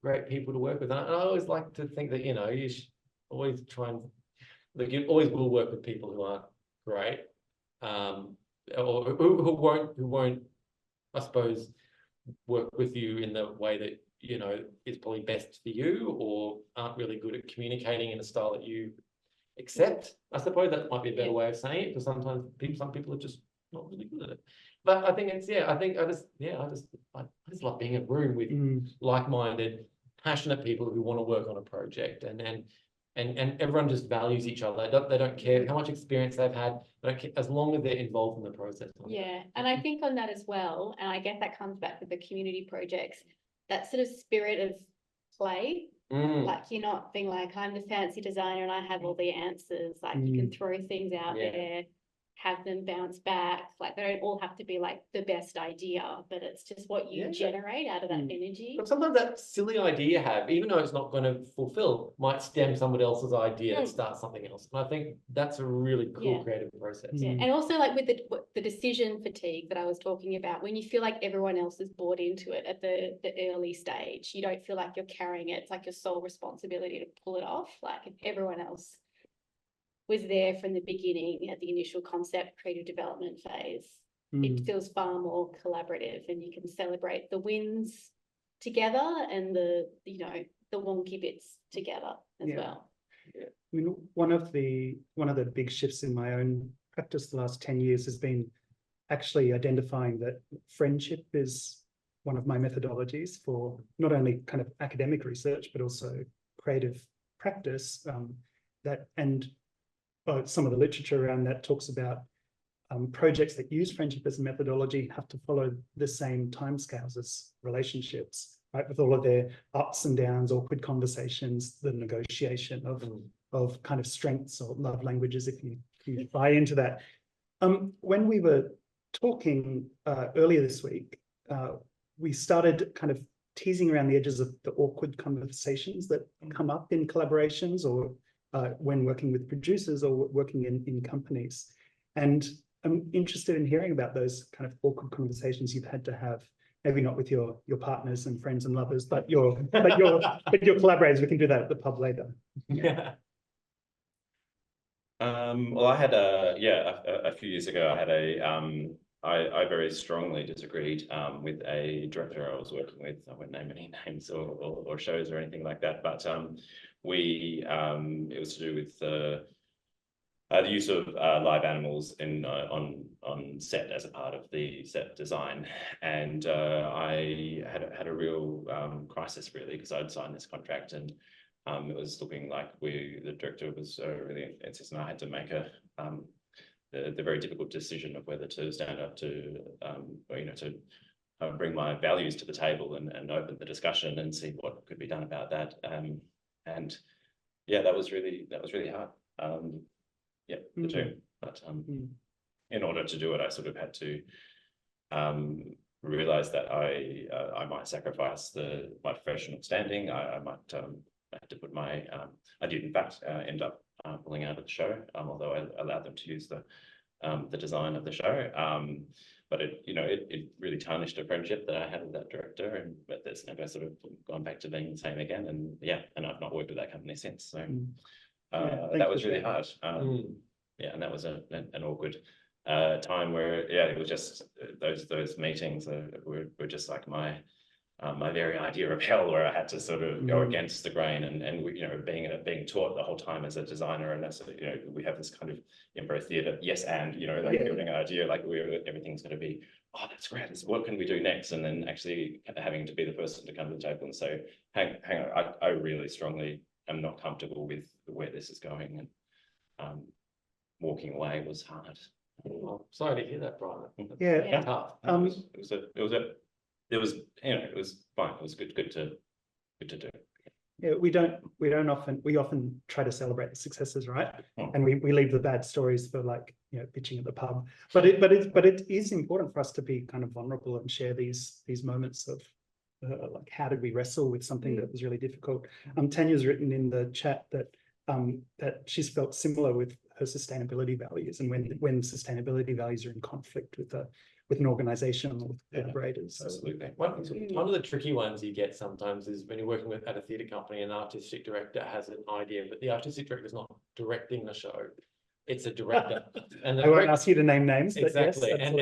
great people to work with. And I always like to think that, you know, you should always try and like you always will work with people who aren't great, or who won't, I suppose, work with you in the way that, you know, is probably best for you or aren't really good at communicating in a style that you accept. I suppose that might be a better way of saying it because sometimes some people are just not really good at it. But I think I just love being in a room with like-minded, passionate people who want to work on a project and everyone just values each other. They don't care how much experience they've had, as long as they're involved in the process. Yeah, and I think on that as well, and I guess that comes back with the community projects, that sort of spirit of play. Like you're not being like, I'm the fancy designer and I have all the answers. Like you can throw things out there, have them bounce back. Like they don't all have to be like the best idea, but it's just what you generate out of that energy. But sometimes that silly idea you have, even though it's not going to fulfill, might stem somebody else's idea and start something else. And I think that's a really cool creative process. Yeah. And also like with the decision fatigue that I was talking about, when you feel like everyone else is bought into it at the early stage, you don't feel like you're carrying it. It's like your sole responsibility to pull it off. Like if everyone else was there from the beginning at the initial concept creative development phase, it feels far more collaborative and you can celebrate the wins together and the wonky bits together as well. Yeah. I mean, one of the big shifts in my own practice the last 10 years has been actually identifying that friendship is one of my methodologies for not only kind of academic research, but also creative practice. some of the literature around that talks about projects that use friendship as a methodology have to follow the same timescales as relationships, right? With all of their ups and downs, awkward conversations, the negotiation of kind of strengths or love languages, if you buy into that. When we were talking earlier this week, we started kind of teasing around the edges of the awkward conversations that come up in collaborations or when working with producers or working in companies. And I'm interested in hearing about those kind of awkward conversations you've had to have, maybe not with your partners and friends and lovers, but your collaborators. We can do that at the pub later. Yeah. Well, I had a few years ago, I had I very strongly disagreed with a director I was working with. I won't name any names or shows or anything like that, but it was to do with the use of live animals on set as a part of the set design, and I had a real crisis really, because I'd signed this contract and it was looking like the director was really insistent. I had to make the very difficult decision of whether to stand up to bring my values to the table and open the discussion and see what could be done about that. And yeah, that was really hard. Yeah, the two. But in order to do it, I sort of had to realize that I might sacrifice my professional standing. I might have to put my I did in fact end up pulling out of the show, although I allowed them to use the design of the show. But it really tarnished a friendship that I had with that director, but there's never sort of gone back to being the same again. And yeah, and I've not worked with that company since. So that was really hard. Yeah, and that was an awkward time where it was just those meetings were just like my very idea of hell, where I had to sort of go against the grain and being taught the whole time as a designer, and that's we have this kind of very theatre building an idea like everything's going to be, oh, that's great, what can we do next, and then actually having to be the person to come to the table and say, hang on, I really strongly am not comfortable with where this is going, and walking away was hard. Well, sorry to hear that, Brian. Yeah. Tough. It was fine. It was good to do. Yeah, we often try to celebrate the successes, right? And we leave the bad stories for pitching at the pub. But it is important for us to be kind of vulnerable and share these moments of like, how did we wrestle with something that was really difficult. Tanya's written in the chat that she's felt similar with her sustainability values, and when sustainability values are in conflict with an organization or with collaborators. Absolutely. One of the tricky ones you get sometimes is when you're working at a theatre company, an artistic director has an idea, but the artistic director is not directing the show. It's a director. And I won't ask you to name names. Exactly. But yes,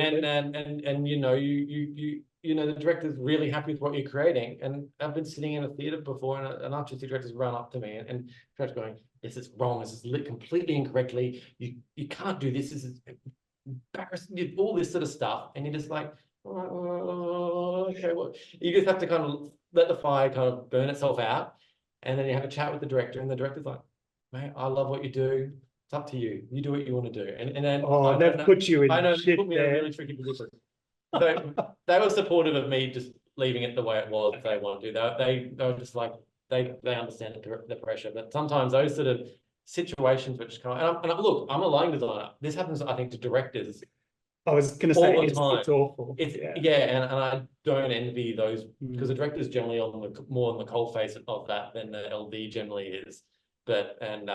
and the director's really happy with what you're creating. And I've been sitting in a theatre before, and an artistic director's run up to me and starts going, "This is wrong. This is lit completely incorrectly. You can't do this. This is embarrassing." All this sort of stuff, and you're just like, "Oh, okay." Well, you just have to kind of let the fire kind of burn itself out, and then you have a chat with the director, and the director's like, "Mate, I love what you do. It's up to you. You do what you want to do." And then they've put you in. I know, they shit put me in a there. really tricky position. So they were supportive of me just leaving it the way it was. If they want to, they were just like, they understand the pressure. But sometimes those sort of situations which come, and look, I'm a lighting designer. This happens, I think, to directors. I was going to say all the it's time. awful. And I don't envy those, because the director is generally more on the cold face of that than the LD generally is. But and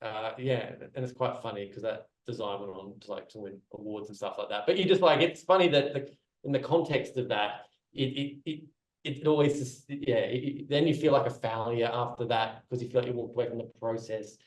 it's quite funny because that design went on to win awards and stuff like that. But you just like, it's funny that in the context of that, it always just, then you feel like a failure after that, because you feel like you walked away from the process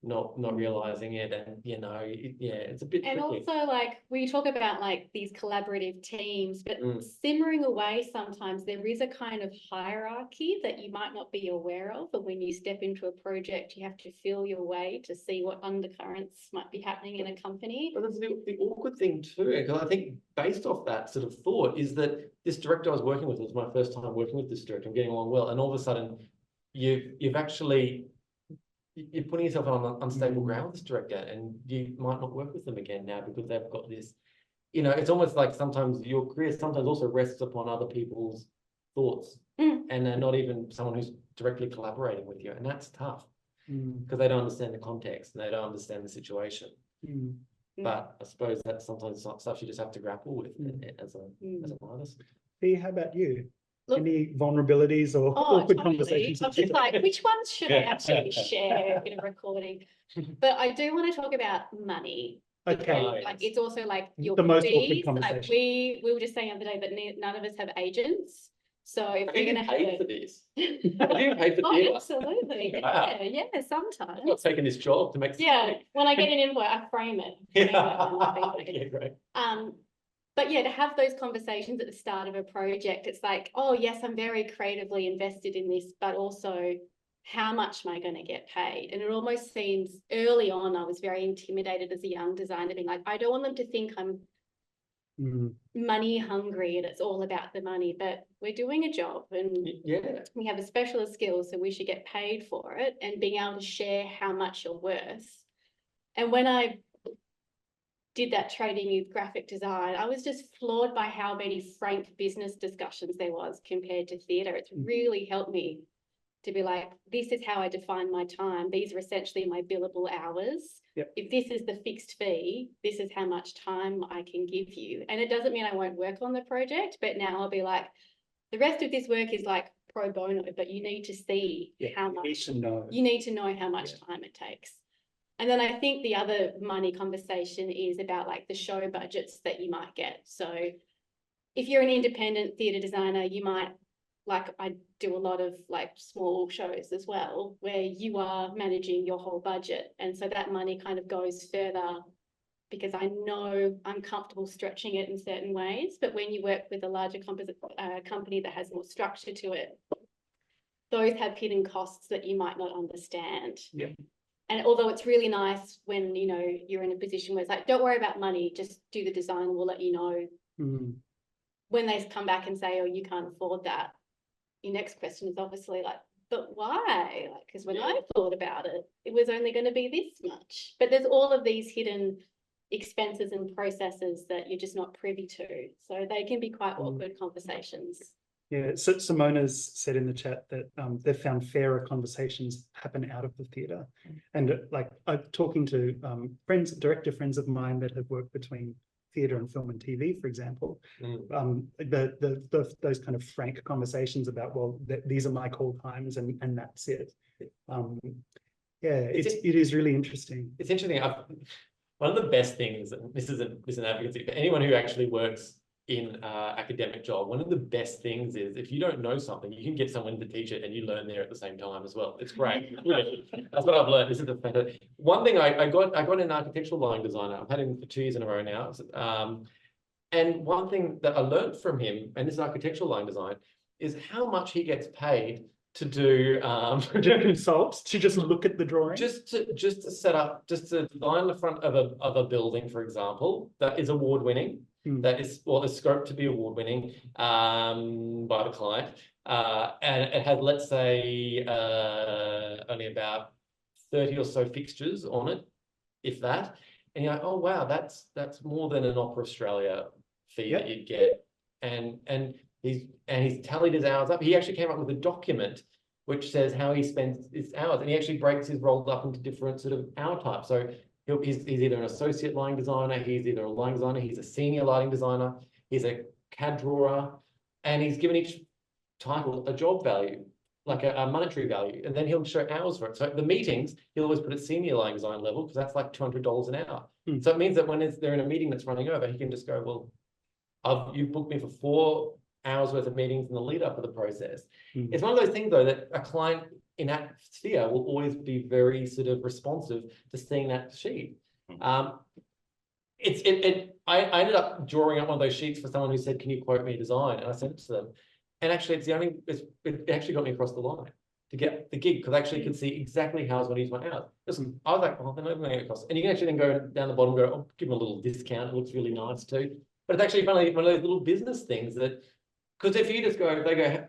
not realizing it, and it's a bit and tricky. also, like, we talk about like these collaborative teams, but simmering away sometimes there is a kind of hierarchy that you might not be aware of, but when you step into a project you have to feel your way to see what undercurrents might be happening in a company. But that's the awkward thing too, because I think based off that sort of thought is that this director I was working with, was my first time working with this director, I'm getting along well, and all of a sudden you've actually you're putting yourself on an unstable ground with this director, and you might not work with them again now because they've got this, you know, it's almost like sometimes your career sometimes also rests upon other people's thoughts, and they're not even someone who's directly collaborating with you, and that's tough because they don't understand the context and they don't understand the situation. But I suppose that's sometimes stuff you just have to grapple with as an artist. Fee, how about you? Look, Any vulnerabilities or awkward conversations? I'm just like, which ones should I actually share in a recording? But I do want to talk about money. Okay. Like it's also like your The most awkward fees. conversation. Like we were just saying the other day that none of us have agents. So if we're gonna pay have for this, have you paid for oh, theatre? absolutely. Wow. Yeah, sometimes. I'm not taking this job to make. Yeah, when I get an invoice, I frame it. Yeah, great. But yeah, to have those conversations at the start of a project, it's like, oh yes, I'm very creatively invested in this, but also how much am I going to get paid? And it almost seems early on, I was very intimidated as a young designer, being like, I don't want them to think I'm money hungry and it's all about the money, but we're doing a job and we have a specialist skill, so we should get paid for it, and being able to share how much you're worth. And when I did that training with graphic design, I was just floored by how many frank business discussions there was compared to theatre. It's really helped me to be like, this is how I define my time. These are essentially my billable hours. Yep. If this is the fixed fee, this is how much time I can give you. And it doesn't mean I won't work on the project, but now I'll be like, the rest of this work is like pro bono, but you need to see how much. You need to know how much time it takes. And then I think the other money conversation is about like the show budgets that you might get. So if you're an independent theatre designer, you might, like I do a lot of like small shows as well, where you are managing your whole budget. And so that money kind of goes further because I know I'm comfortable stretching it in certain ways. But when you work with a larger company that has more structure to it, those have hidden costs that you might not understand. Yeah. And although it's really nice when, you know, you're in a position where it's like, don't worry about money, just do the design, we'll let you know. When they come back and say, oh, you can't afford that, your next question is obviously like, but why? Like, because when I thought about it, it was only going to be this much. But there's all of these hidden expenses and processes that you're just not privy to. So they can be quite awkward conversations. Yeah, so Simona's said in the chat that they've found fairer conversations happen out of the theatre. And like I'm talking to director friends of mine that have worked between theatre and film and TV, for example, those kind of frank conversations about, well, these are my call times and that's it. It is really interesting. It's interesting. One of the best things, and this is an advocacy for anyone who actually works in academic job, one of the best things is if you don't know something, you can get someone to teach it and you learn there at the same time as well. It's great. That's what I've learned. This is the fantastic. One thing I got an architectural line designer. I've had him for 2 years in a row now. And one thing that I learned from him, and this architectural line design, is how much he gets paid to do to consult, to just look at the drawing, just to set up, just to design the front of a building, for example, that is award-winning. That is, well, is scoped to be award-winning by the client, and it had, let's say, only about 30 or so fixtures on it, if that. And you're like, oh wow, that's more than an Opera Australia fee that you'd get. And he's tallied his hours up. He actually came up with a document which says how he spends his hours, and he actually breaks his roles up into different sort of hour types. So he's either an associate lighting designer, he's either a lighting designer, he's a senior lighting designer, he's a CAD drawer, and he's given each title a job value, like a monetary value, and then he'll show hours for it. So at the meetings, he'll always put at senior lighting design level because that's like $200 an hour. So it means that when they're in a meeting that's running over, he can just go, well, you've booked me for 4 hours worth of meetings in the lead up of the process. It's one of those things though that a client in that sphere will always be very sort of responsive to seeing that sheet. I ended up drawing up one of those sheets for someone who said, can you quote me a design? And I sent it to them. And actually it actually got me across the line to get the gig because I actually could see exactly how I was going to use my hours. I was like, oh, they're not going to get across. And you can actually then go down the bottom and go, oh, give them a little discount. It looks really nice too. But it's actually one of those little business things that, because if you just go, they go,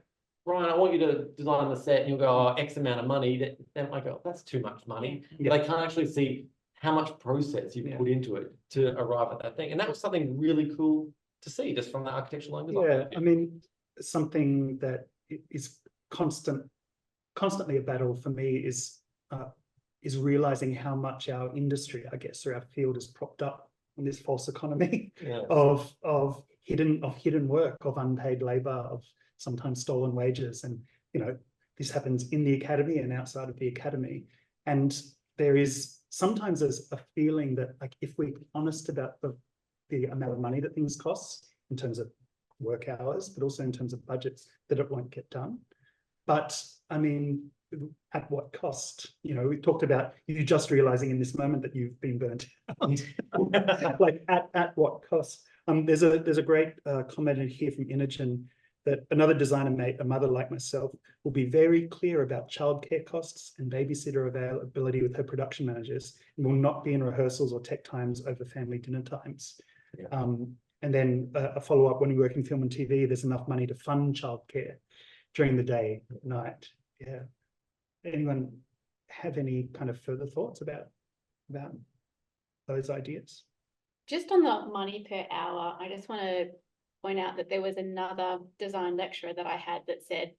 Brian, I want you to design the set, and you'll go, oh, X amount of money. Then I go, that's too much money. Yeah. They can't actually see how much process you put into it to arrive at that thing. And that was something really cool to see just from the architectural and design. Yeah, I mean, something that is constantly a battle for me is realizing how much our industry, I guess, or our field is propped up on this false economy of hidden work, of unpaid labor, of sometimes stolen wages. And, you know, this happens in the academy and outside of the academy. And there is sometimes there's a feeling that, like, if we're honest about the amount of money that things cost in terms of work hours, but also in terms of budgets, that it won't get done. But I mean, at what cost? You know, we talked about you just realizing in this moment that you've been burnt out. Like at what cost? There's a great comment here from Inogen that another designer mate, a mother like myself, will be very clear about childcare costs and babysitter availability with her production managers, and will not be in rehearsals or tech times over family dinner times. Yeah. And then a follow-up: when we work in film and TV, there's enough money to fund childcare during the day, at night. Yeah. Anyone have any kind of further thoughts about those ideas? Just on the money per hour, I just want to point out that there was another design lecturer that I had that said,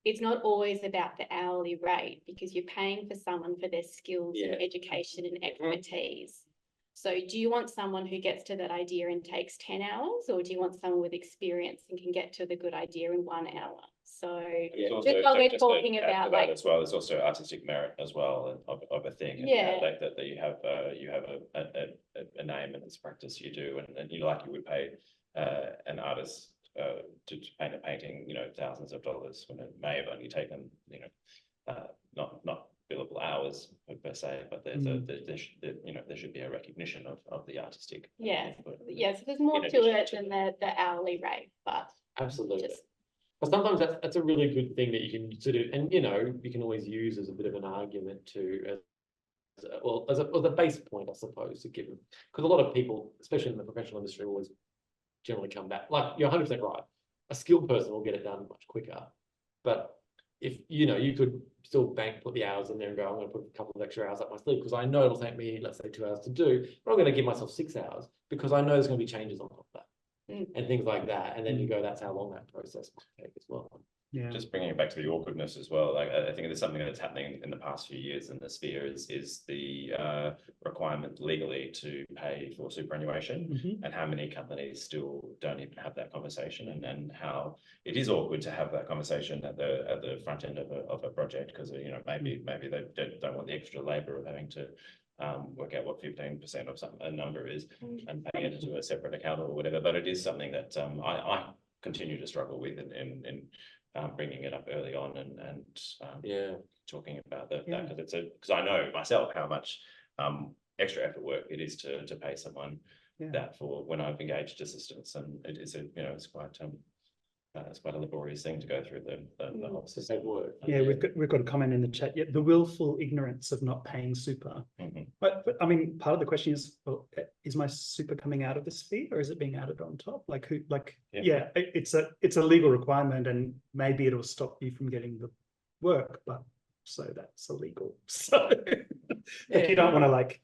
it's not always about the hourly rate, because you're paying for someone for their skills and education and expertise. So do you want someone who gets to that idea and takes 10 hours, or do you want someone with experience and can get to the good idea in 1 hour? So just while we're talking about like as well, there's also artistic merit as well of a thing. And, like that you have a name in this practice you do, and you would pay an artist to paint a painting, you know, thousands of dollars, when it may have only taken, you know, not billable hours per se, but there's there should be a recognition of the artistic. So there's more to it than the hourly rate, but absolutely. But sometimes that's a really good thing that you can sort of, and you know, you can always use as a bit of an argument to, as a base point, I suppose, to give them, because a lot of people, especially in the professional industry, always generally come back. Like, you're 100% right. A skilled person will get it done much quicker, but if you know, you could still put the hours in there and go, I'm going to put a couple of extra hours up my sleeve because I know it'll take me, let's say, 2 hours to do, but I'm going to give myself 6 hours because I know there's going to be changes on top of that. And things like that, and then you go, that's how long that process might take as well. Yeah. Just bringing it back to the awkwardness as well. Like, I think there's something that's happening in the past few years in the sphere is the requirement legally to pay for superannuation, and how many companies still don't even have that conversation, and how it is awkward to have that conversation at the front end of a project, because you know, maybe they don't want the extra labor of having to work out what 15% of a number is and pay it into a separate account or whatever. But it is something that I continue to struggle with in bringing it up early on and talking about that, because I know myself how much extra effort work it is to pay someone that for when I've engaged assistants, and it is it's quite a laborious thing to go through the whole system. Yeah, we've got a comment in the chat. Yeah, the willful ignorance of not paying super. But I mean, part of the question is, well, is my super coming out of the sphere, or is it being added on top? Like who? Like it's a legal requirement, and maybe it'll stop you from getting the work, but so that's illegal. So if you don't want to like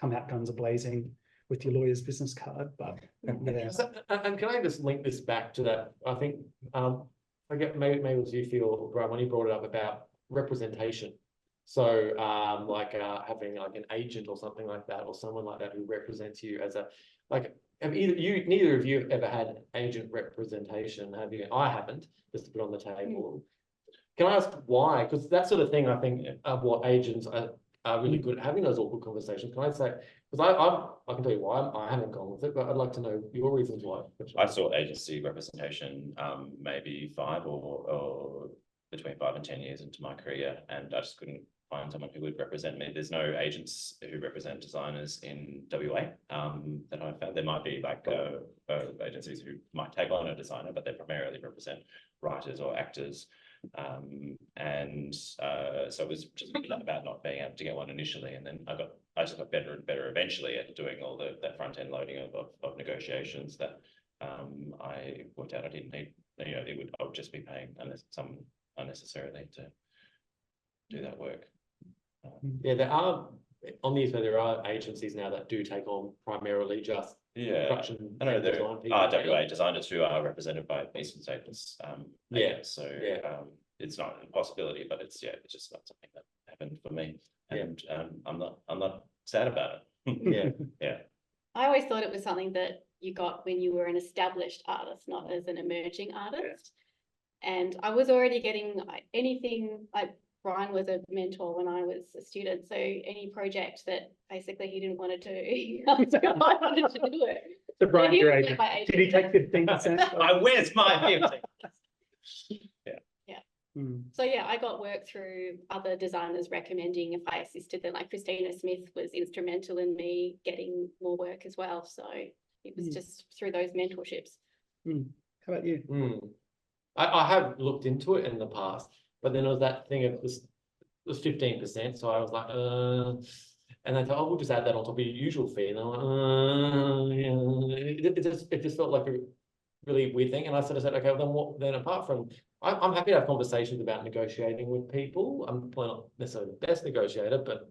come out guns a-blazing with your lawyer's business card, but and can I just link this back to that? I think I get maybe it was you, Phil, Brian, when you brought it up about representation. So like having like an agent or something like that, or someone like that who represents you as a neither of you have ever had agent representation, have you? I haven't, just to put on the table. Can I ask why? Because that sort of thing, I think, of what agents are really good at having those awkward conversations. Can I say, because I can tell you why I haven't gone with it, but I'd like to know your reasons why. I saw agency representation maybe 5 or between 5 and 10 years into my career, and I just couldn't find someone who would represent me. There's no agents who represent designers in WA that I found. There might be like agencies who might take on a designer, but they primarily represent writers or actors. So it was just about not being able to get one initially, and then I just got better and better eventually at doing all that front end loading of negotiations that I worked out I didn't need you know, I would just be paying some unnecessarily to do that work. Yeah, there are on the internet. There are agencies now that do take on primarily just production. I know there design are people. WA designers who are represented by Eastern States. So it's not a possibility, but it's just not something that happened for me, and I'm not sad about it. Yeah. I always thought it was something that you got when you were an established artist, not as an emerging artist. And I was already getting anything, like Brian was a mentor when I was a student. So any project that basically he didn't want to do, I wanted to do it. So Brian, your agent, did he take 15%? Where's my 15? So yeah, I got work through other designers recommending if I assisted them. Like Christina Smith was instrumental in me getting more work as well. So it was just through those mentorships. How about you? I have looked into it in the past, but then there was that thing of this, it was 15%. So I was like, and they thought, oh, we'll just add that on top of your usual fee. And I'm like, it just felt like a really weird thing. And I sort of said, okay, well, then what? Then apart from, I'm happy to have conversations about negotiating with people. I'm probably not necessarily the best negotiator, but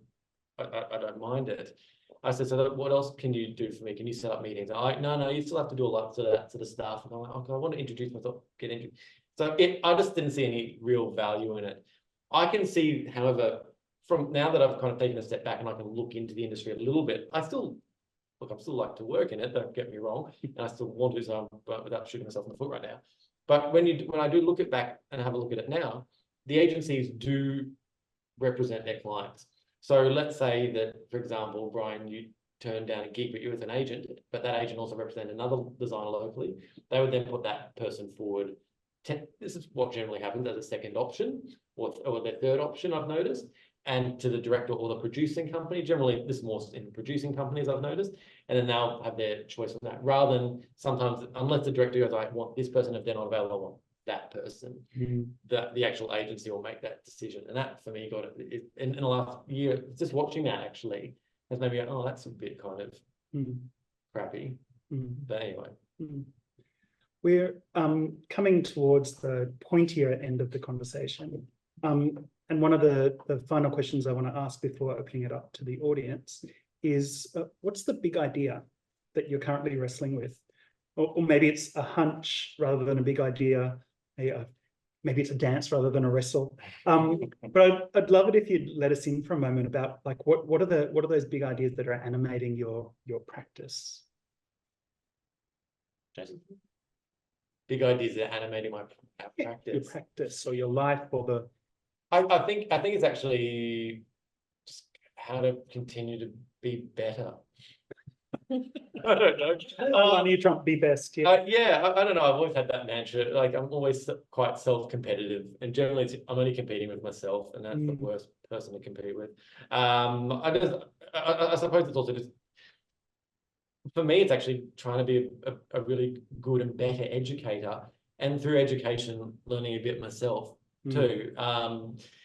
I don't mind it. I said, so what else can you do for me? Can you set up meetings? No, you still have to do a lot of that sort of stuff. And I'm like, okay, I want to introduce myself, get into. So I just didn't see any real value in it. I can see, however, from now that I've kind of taken a step back and I can look into the industry a little bit, I still like to work in it, don't get me wrong, and I still want to, so but without shooting myself in the foot right now. But when I do look at back and have a look at it now, the agencies do represent their clients. So let's say that, for example, Brian, you turned down a gig, but you with an agent, but that agent also represented another designer locally. They would then put that person forward. This is what generally happens as a second option or their third option, I've noticed. And to the director or the producing company, generally this is more in producing companies I've noticed, and then they'll have their choice on that, rather than sometimes, unless the director goes, I want this person, if they're not available, I want that person, that the actual agency will make that decision. And that for me got it in the last year, just watching that actually has maybe, oh, that's a bit kind of crappy. But anyway. We're coming towards the pointier end of the conversation. And one of the final questions I want to ask before opening it up to the audience is, what's the big idea that you're currently wrestling with? Or maybe it's a hunch rather than a big idea. Maybe it's a dance rather than a wrestle. But I'd love it if you'd let us in for a moment about like what are those big ideas that are animating your practice? Jason? Big ideas that are animating my practice. Your practice or your life or the. I think it's actually just how to continue to be better. I don't know. You Trump be best. I don't know. I've always had that mantra. Like I'm always quite self-competitive, and generally I'm only competing with myself, and that's the worst person to compete with. I suppose it's also just, for me, it's actually trying to be a really good and better educator, and through education, learning a bit myself too.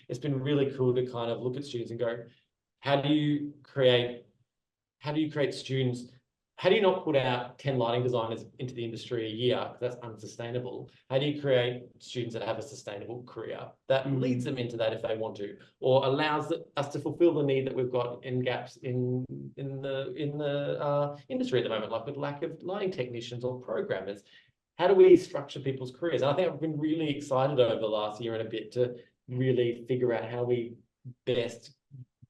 It's been really cool to kind of look at students and go, how do you create students? How do you not put out 10 lighting designers into the industry a year? Because that's unsustainable. How do you create students that have a sustainable career that leads them into that if they want to, or allows us to fulfill the need that we've got in gaps in the industry at the moment, like with lack of lighting technicians or programmers? How do we structure people's careers? And I think I've been really excited over the last year and a bit to really figure out how we best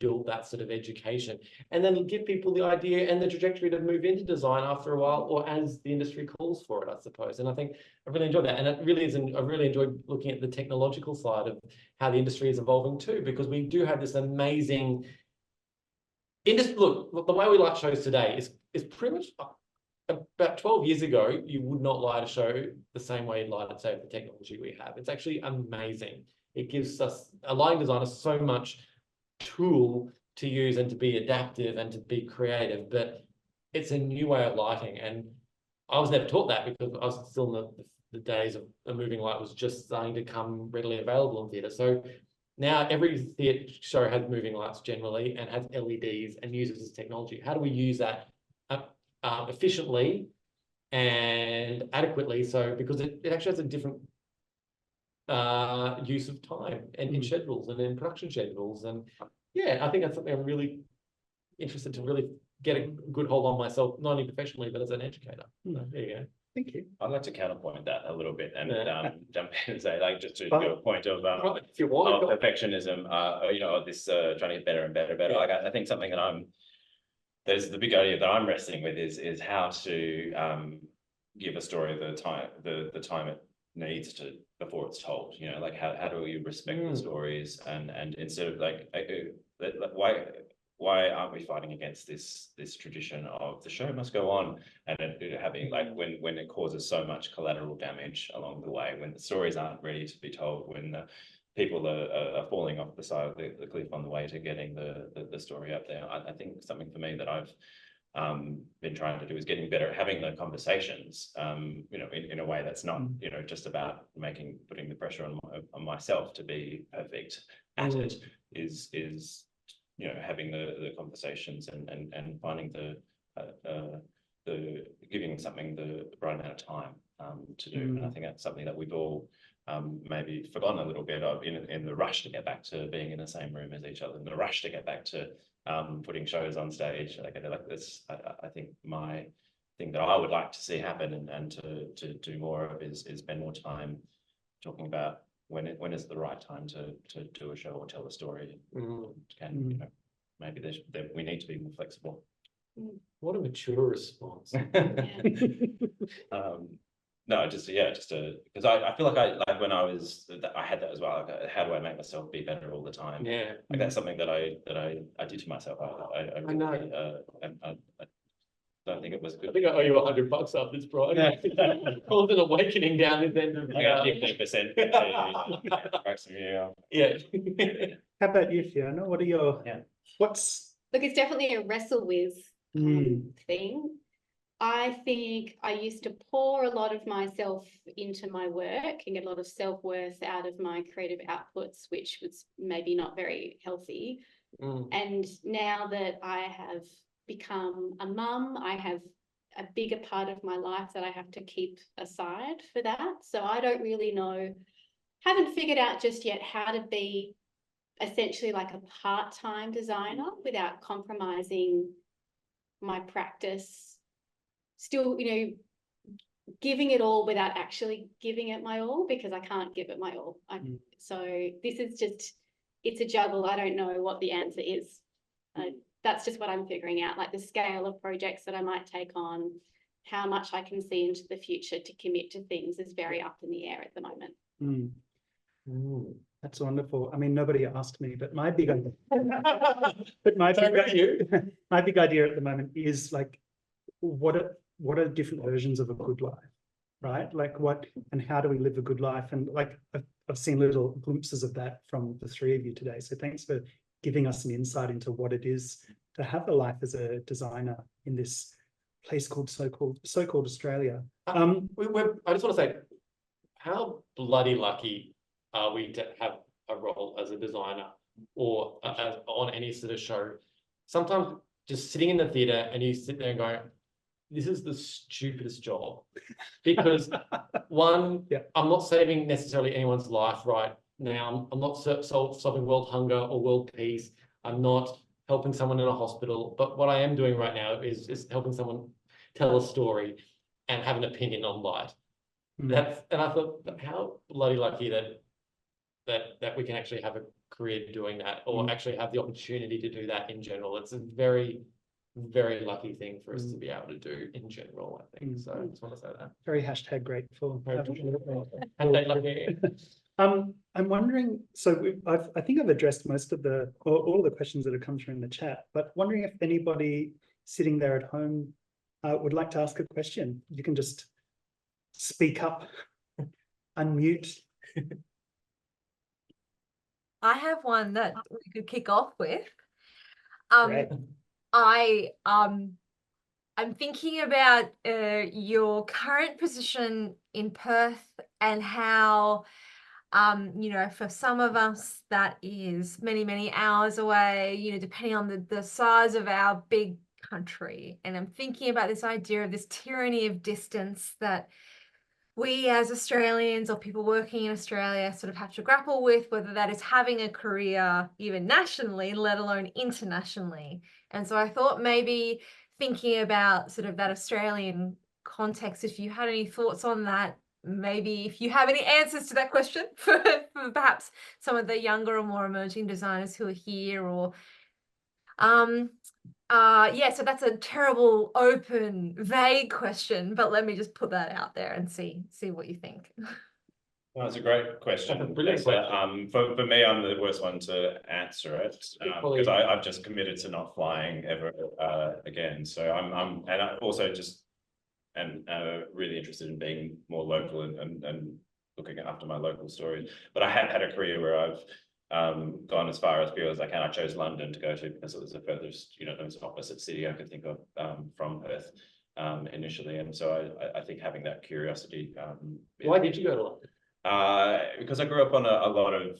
build that sort of education, and then give people the idea and the trajectory to move into design after a while, or as the industry calls for it, I suppose. And I think I really enjoyed that. And it really isn't, I really enjoyed looking at the technological side of how the industry is evolving too, because we do have this amazing industry. Look, the way we light shows today is pretty much about 12 years ago, you would not light a show the same way you'd light it, say, with the technology we have. It's actually amazing. It gives us, a lighting designer, so much tool to use and to be adaptive and to be creative, but it's a new way of lighting. And I was never taught that because I was still in the days of a moving light was just starting to come readily available in theatre. So now every theatre show has moving lights generally and has LEDs and uses this technology. How do we use that efficiently and adequately. So because it actually has a different use of time and in schedules and in production schedules. And yeah, I think that's something I'm really interested to really get a good hold on myself, not only professionally, but as an educator. So there you go. Thank you. I'd like to counterpoint that a little bit and Yeah. jump in and say, like, just to Fine. your point of Right, if you want. perfectionism, you know, this trying to get better and better. Yeah. Like, I think something that there's the big idea that I'm wrestling with is how to give a story the time it needs to before it's told. You know, like how do you respect the stories and instead of like why aren't we fighting against this tradition of the show must go on and it having like when it causes so much collateral damage along the way, when the stories aren't ready to be told, when people are falling off the side of the cliff on the way to getting the story up there. I think something for me that I've been trying to do is getting better at having the conversations, you know, in a way that's not, you know, just about putting the pressure on myself to be perfect at it, is you know, having the conversations and finding the giving something the right amount of time to do. And I think that's something that we've all maybe forgotten a little bit of in the rush to get back to being in the same room as each other, in the rush to get back to putting shows on stage. Like this, I think my thing that I would like to see happen and to do more of is spend more time talking about when is the right time to do a show or tell a story. And you know, maybe we need to be more flexible. What a mature response. No, just because I feel like when I had that as well. Like, how do I make myself be better all the time? Yeah, like that's something that I did to myself. I know. I don't think it was good. I think I owe you $100 after this, bro. Called an awakening down this end of I got 15%. Yeah. How about you, Fiona? What are your what's Look, it's definitely a wrestle with thing. I think I used to pour a lot of myself into my work and get a lot of self-worth out of my creative outputs, which was maybe not very healthy. And now that I have become a mum, I have a bigger part of my life that I have to keep aside for that. So I don't really know, haven't figured out just yet how to be essentially like a part-time designer without compromising my practice. Still, you know, giving it all without actually giving it my all, because I can't give it my all. So this is just, it's a juggle. I don't know what the answer is. That's just what I'm figuring out, like the scale of projects that I might take on, how much I can see into the future to commit to things is very up in the air at the moment. That's wonderful. I mean, nobody asked me, but my big idea, my big idea at the moment is like, what are different versions of a good life, right? Like what and how do we live a good life? And like I've seen little glimpses of that from the three of you today. So thanks for giving us some insight into what it is to have a life as a designer in this place called so-called Australia. I just want to say, how bloody lucky are we to have a role as a designer or on any sort of show? Sometimes just sitting in the theatre and you sit there and go, this is the stupidest job, because one, I'm not saving necessarily anyone's life right now. I'm not solving world hunger or world peace. I'm not helping someone in a hospital. But what I am doing right now is helping someone tell a story and have an opinion on light. And I thought, how bloody lucky that we can actually have a career doing that, or actually have the opportunity to do that in general. It's a very, very lucky thing for us to be able to do in general, I think. So I just want to say that. Very #grateful. Hashtag lucky. I'm wondering, so I think I've addressed most of all the questions that have come through in the chat, but wondering if anybody sitting there at home would like to ask a question. You can just speak up, unmute. I have one that we could kick off with. Great. I'm thinking about your current position in Perth and how, you know, for some of us that is many, many hours away, you know, depending on the size of our big country. And I'm thinking about this idea of this tyranny of distance that we as Australians or people working in Australia sort of have to grapple with, whether that is having a career even nationally, let alone internationally. And so I thought maybe thinking about sort of that Australian context, if you had any thoughts on that, maybe if you have any answers to that question for perhaps some of the younger or more emerging designers who are here, or yeah, so that's a terrible, open, vague question, but let me just put that out there and see what you think. Well, it's a great question. That's a brilliant question. For me, I'm the worst one to answer it because I've just committed to not flying ever again. So and I also just am really interested in being more local and looking after my local stories. But I had a career where I've gone as far as I can. I chose London to go to because it was the furthest, the most opposite city I could think of from Perth initially. And so I think having that curiosity. Why did you go to London? Because I grew up on a lot of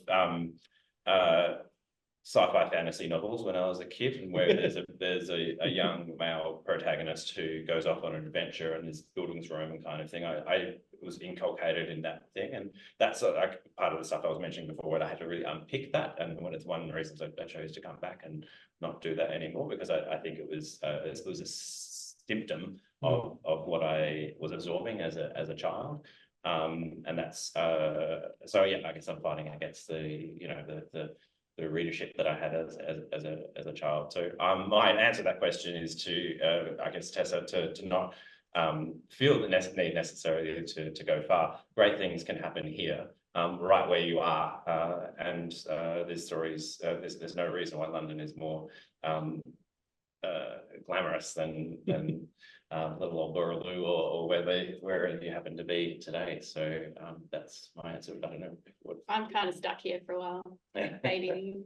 sci-fi fantasy novels when I was a kid, and where there's a young male protagonist who goes off on an adventure and is building his Rome kind of thing. I was inculcated in that thing, and that's like part of the stuff I was mentioning before, where I had to really unpick that, and when it's one of the reasons I chose to come back and not do that anymore, because I think it was a symptom of what I was absorbing as a child. And that's so yeah, I guess I'm fighting against the readership that I had as a child. So my answer to that question is to I guess, Tessa, to not feel the need necessarily to go far. Great things can happen here, right where you are, and there's stories. There's no reason why London is more glamorous than little old Boorloo or wherever you happen to be today. So that's my answer. I don't know. I'm kind of stuck here for a while. Maybe.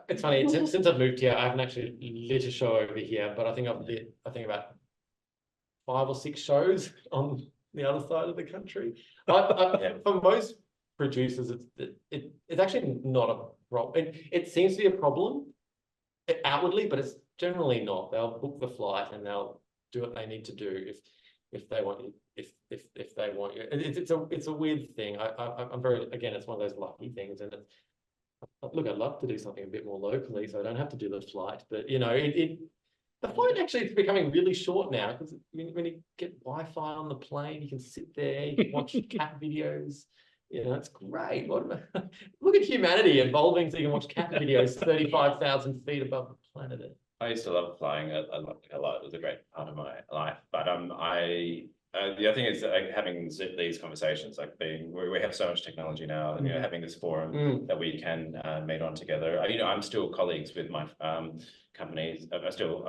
It's funny, since I've moved here, I haven't actually lit a show over here, but I think I've lit, about 5 or 6 shows on the other side of the country. For most producers, it's actually not a problem. It seems to be a problem outwardly, but it's generally not. They'll book the flight and they'll do what they need to do if they want you, if they want you. It's a weird thing. I'm very, again, it's one of those lucky things, and look, I'd love to do something a bit more locally, so I don't have to do the flight. But the flight actually is becoming really short now, because when you get Wi-Fi on the plane, you can sit there, you can watch cat videos. It's great. Look at humanity evolving so you can watch cat videos 35,000 feet above the planet. I used to love flying. I loved it a lot. It was a great part of my life. But the other thing is having these conversations, like we have so much technology now, and having this forum that we can meet on together. I'm still colleagues with my companies. I'm still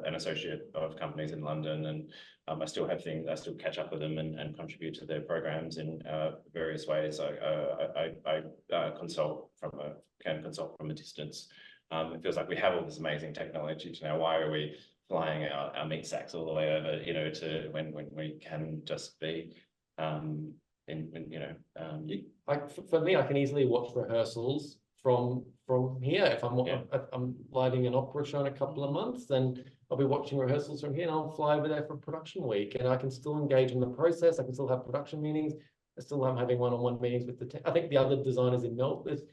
an associate of companies in London, and I still have things. I still catch up with them and contribute to their programs in various ways. I consult from a distance. It feels like we have all this amazing technology now. Why are we flying our meat sacks all the way over, to when we can just be for me, I can easily watch rehearsals from here. If I'm lighting an opera show in a couple of months, then I'll be watching rehearsals from here, and I'll fly over there for production week, and I can still engage in the process. I can still have production meetings. I still am having one-on-one meetings with I think the other designers in Melbourne. There's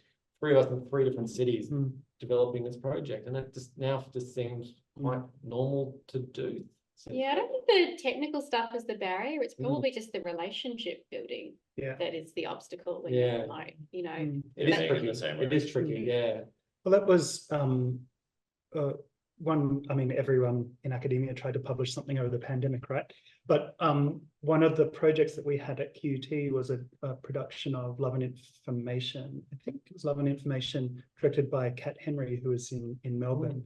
3 of us in 3 different cities developing this project, and it just seems quite normal to do. Yeah, I don't think the technical stuff is the barrier. It's probably just the relationship building that is the obstacle. When you're like, it is tricky. It is tricky. Yeah. Well, that was one. I mean, everyone in academia tried to publish something over the pandemic, right? But one of the projects that we had at QUT was a production of Love and Information. I think it was Love and Information, directed by Kat Henry, who was in Melbourne.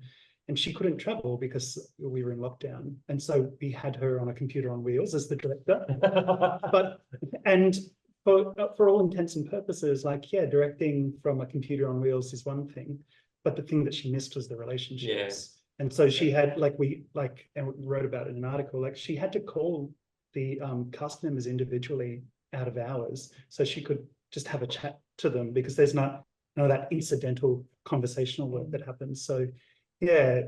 And she couldn't travel because we were in lockdown. And so we had her on a computer on wheels as the director. And for all intents and purposes, directing from a computer on wheels is one thing, but the thing that she missed was the relationships. And so she had, and we wrote about it in an article, she had to call the cast members individually out of hours so she could just have a chat to them, because there's none of that incidental conversational work that happens. So Yeah,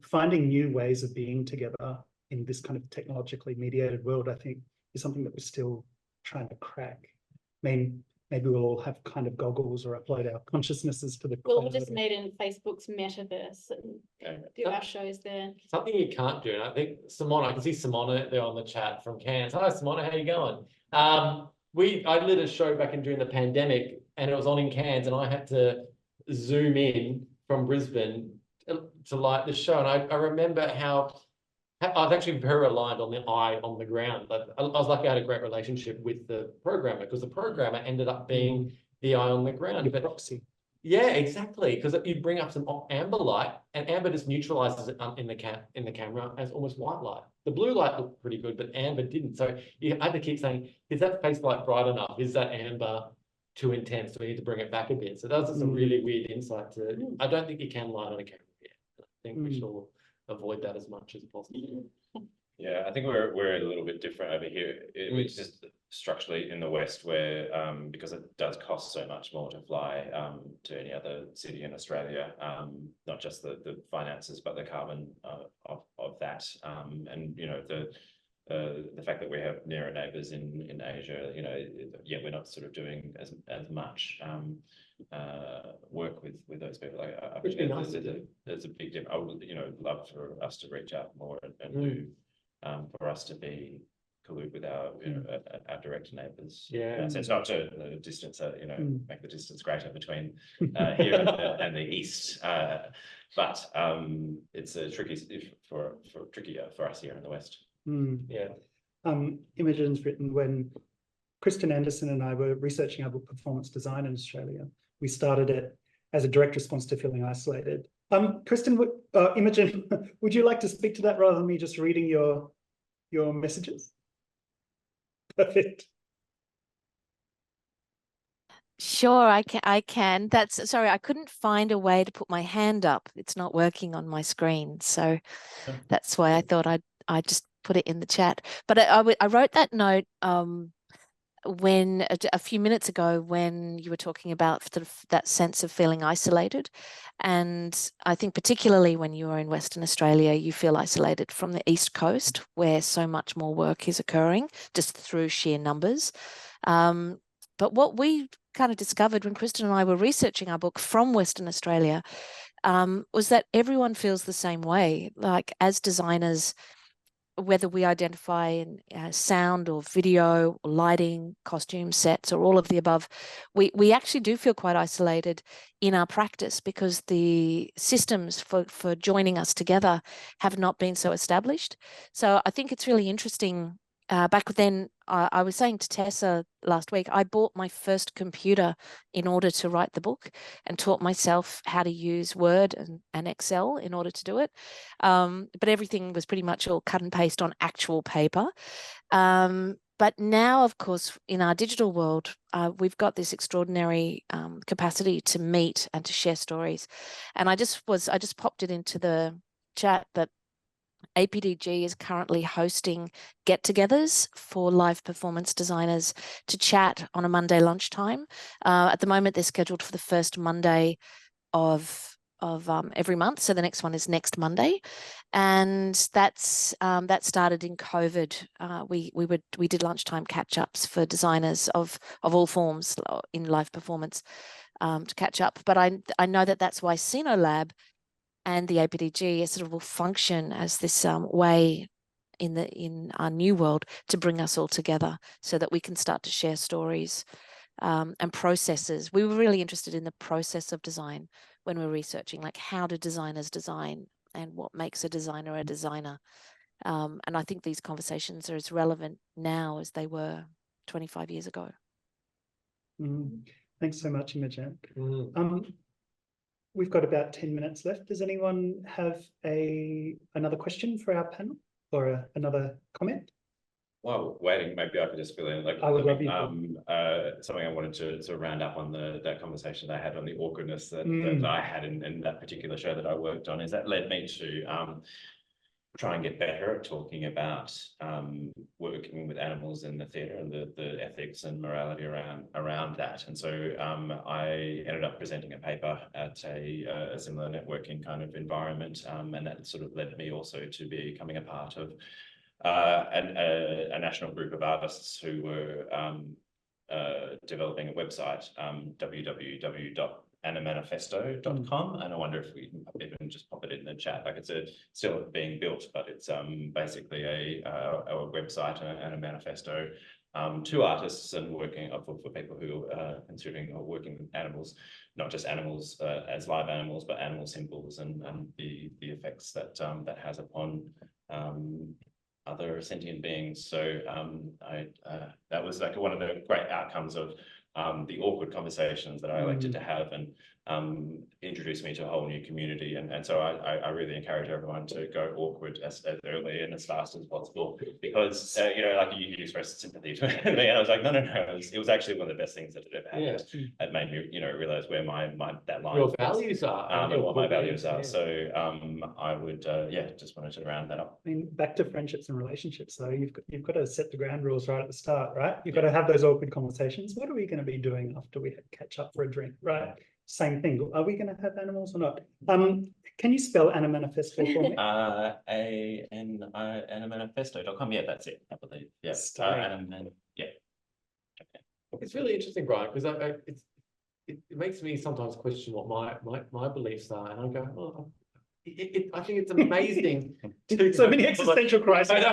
finding new ways of being together in this kind of technologically mediated world, I think, is something that we're still trying to crack. I mean, maybe we'll all have kind of goggles or upload our consciousnesses to the We'll cloud. just meet in Facebook's metaverse and do our shows there. Something you can't do, and I think Simona, I can see Simona there on the chat from Cairns. Hi, Simona, how you going? I did a show back during the pandemic, and it was on in Cairns, and I had to zoom in from Brisbane to light the show. And I remember how I was actually very reliant on the eye on the ground. Like, I was lucky I had a great relationship with the programmer, because the programmer ended up being the eye on the ground. Your But proxy. yeah, exactly. Because you bring up some amber light, and amber just neutralizes it in the camera as almost white light. The blue light looked pretty good, but amber didn't. So you had to keep saying, is that face light bright enough? Is that amber too intense? Do we need to bring it back a bit? So that was just a really weird insight to. I don't think you can light on a camera yet. I think we should avoid that as much as possible. Yeah, I think we're a little bit different over here. It's just structurally in the West, where because it does cost so much more to fly to any other city in Australia, not just the finances, but the carbon of that, and you know the fact that we have nearer neighbours in Asia, you know, yeah, we're not sort of doing as much work with those people. Like, Which would be nice to do. There's a big difference. I would, you know, love for us to reach out more and do, for us to be collude with our, you know, our direct neighbours. Yeah. So it's not to the distance, you know, make the distance greater between here and the east, but it's a trickier for us here in the West. Yeah. Imogen's written, when Kristen Anderson and I were researching our book Performance Design in Australia, we started it as a direct response to feeling isolated. Kristen, Imogen, would you like to speak to that rather than me just reading your messages? Perfect. Sure, I can. Sorry, I couldn't find a way to put my hand up. It's not working on my screen, so that's why I thought I'd just put it in the chat. But I wrote that note when a few minutes ago, when you were talking about sort of that sense of feeling isolated. And I think particularly when you are in Western Australia, you feel isolated from the East Coast, where so much more work is occurring just through sheer numbers. But what we kind of discovered when Kristen and I were researching our book from Western Australia was that everyone feels the same way. Like, as designers, whether we identify in sound or video or lighting, costume sets, or all of the above, we actually do feel quite isolated in our practice, because the systems for joining us together have not been so established. So I think it's really interesting. Back then, I was saying to Tessa last week, I bought my first computer in order to write the book, and taught myself how to use Word and Excel in order to do it. But everything was pretty much all cut and paste on actual paper. But now, of course, in our digital world, we've got this extraordinary capacity to meet and to share stories. And I just popped it into the chat that APDG is currently hosting get-togethers for live performance designers to chat on a Monday lunchtime. At the moment, they're scheduled for the first Monday of every month. So the next one is next Monday, and that started in COVID. We did lunchtime catch-ups for designers of all forms in live performance to catch up. But I know that's why ScenoLab and the APDG sort of will function as this way in our new world to bring us all together, so that we can start to share stories and processes. We were really interested in the process of design when we were researching, like, how do designers design and what makes a designer a designer. And I think these conversations are as relevant now as they were 25 years ago. Thanks so much, Imogen. We've got about 10 minutes left. Does anyone have another question for our panel, or another comment? Well, waiting, maybe I could just fill in. Like, I would love you. something I wanted to sort of round up on that conversation I had on the awkwardness that I had in that particular show that I worked on, is that led me to try and get better at talking about work working with animals in the theatre and the ethics and morality around that. And so I ended up presenting a paper at a similar networking kind of environment, and that sort of led me also to becoming a part of a national group of artists who were developing a website, www.animanifesto.com, and I wonder if we can even just pop it in the chat. Like, it's still being built, but it's basically a website and a manifesto to artists and working for people who are considering working with animals, not just animals as live animals, but animal symbols and the effects that that has upon other sentient beings. So that was like one of the great outcomes of the awkward conversations that I elected to have, and introduced me to a whole new community. And so I really encourage everyone to go awkward as early and as fast as possible, because you know, like you expressed sympathy to me, and I was like, no, it was actually one of the best things that had ever happened. It made me, you know, realize where that line, your values are, and what my values are. So I would just wanted to round that up. I mean, back to friendships and relationships. So you've got to set the ground rules right at the start, right? You've got to have those awkward conversations. What are we going to be doing after we catch up for a drink, right? Same thing. Are we going to have animals or not? Can you spell Animanifesto for me? Animanifesto.com. Yeah, that's it, I believe. Yeah. It's really interesting, Brian, because it makes me sometimes question what my beliefs are, and I go, oh, I think it's amazing. So many existential crises.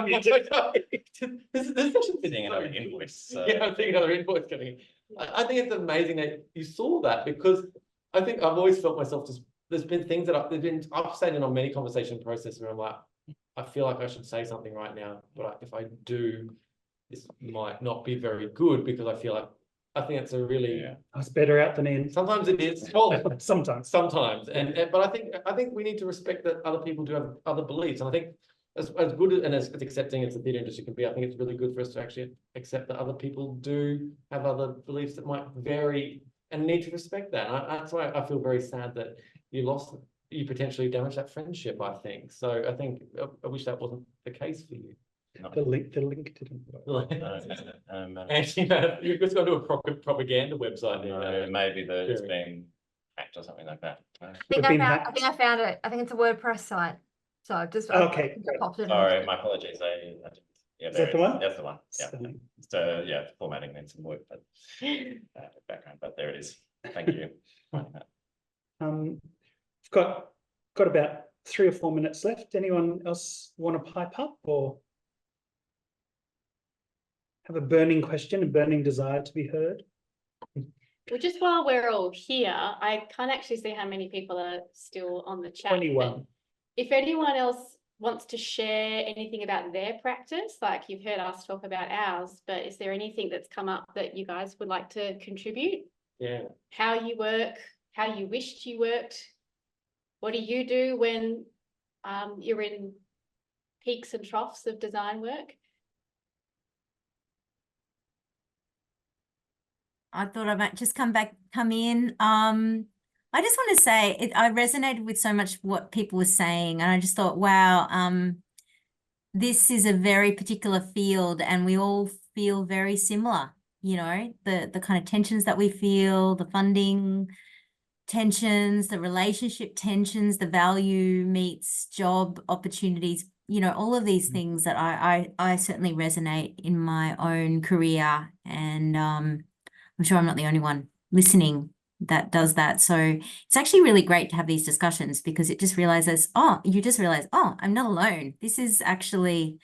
There's such a Sitting another invoice. Yeah, I'm thinking another invoice coming in. I think it's amazing that you saw that, because I think I've always felt myself just, there's been things that I've stayed in on many conversation processes where I'm like, I feel like I should say something right now, but if I do, this might not be very good, because I think it's a really, I was better out than in. sometimes it is. Well, sometimes. But I think we need to respect that other people do have other beliefs, and I think as good and as accepting as the theatre industry can be, I think it's really good for us to actually accept that other people do have other beliefs that might vary, and need to respect that. And that's why I feel very sad that you potentially damaged that friendship, I think. So I think I wish that wasn't the case for you. The link didn't work. And you've just gone to a propaganda website. Maybe it's being hacked or something like that. I think I found it. I think it's a WordPress site. So I've just okay. Sorry, my apologies. Is that the one? That's the one. Yeah. Stunning. So formatting needs some work, but background. But there it is. Thank you. We've got about 3 or 4 minutes left. Anyone else want to pipe up or have a burning question, a burning desire to be heard? Well, just while we're all here, I can't actually see how many people are still on the chat. 21. If anyone else wants to share anything about their practice, like you've heard us talk about ours, but is there anything that's come up that you guys would like to contribute? Yeah. How you work, how you wished you worked. What do you do when you're in peaks and troughs of design work? I thought I might just come in. I just want to say I resonated with so much what people were saying, and I just thought, wow, this is a very particular field, and we all feel very similar. You know, the kind of tensions that we feel, the funding tensions, the relationship tensions, the value meets job opportunities. You know, all of these things that I certainly resonate in my own career, and I'm sure I'm not the only one listening that does that. So it's actually really great to have these discussions, because it just realizes, you just realize, I'm not alone. This is actually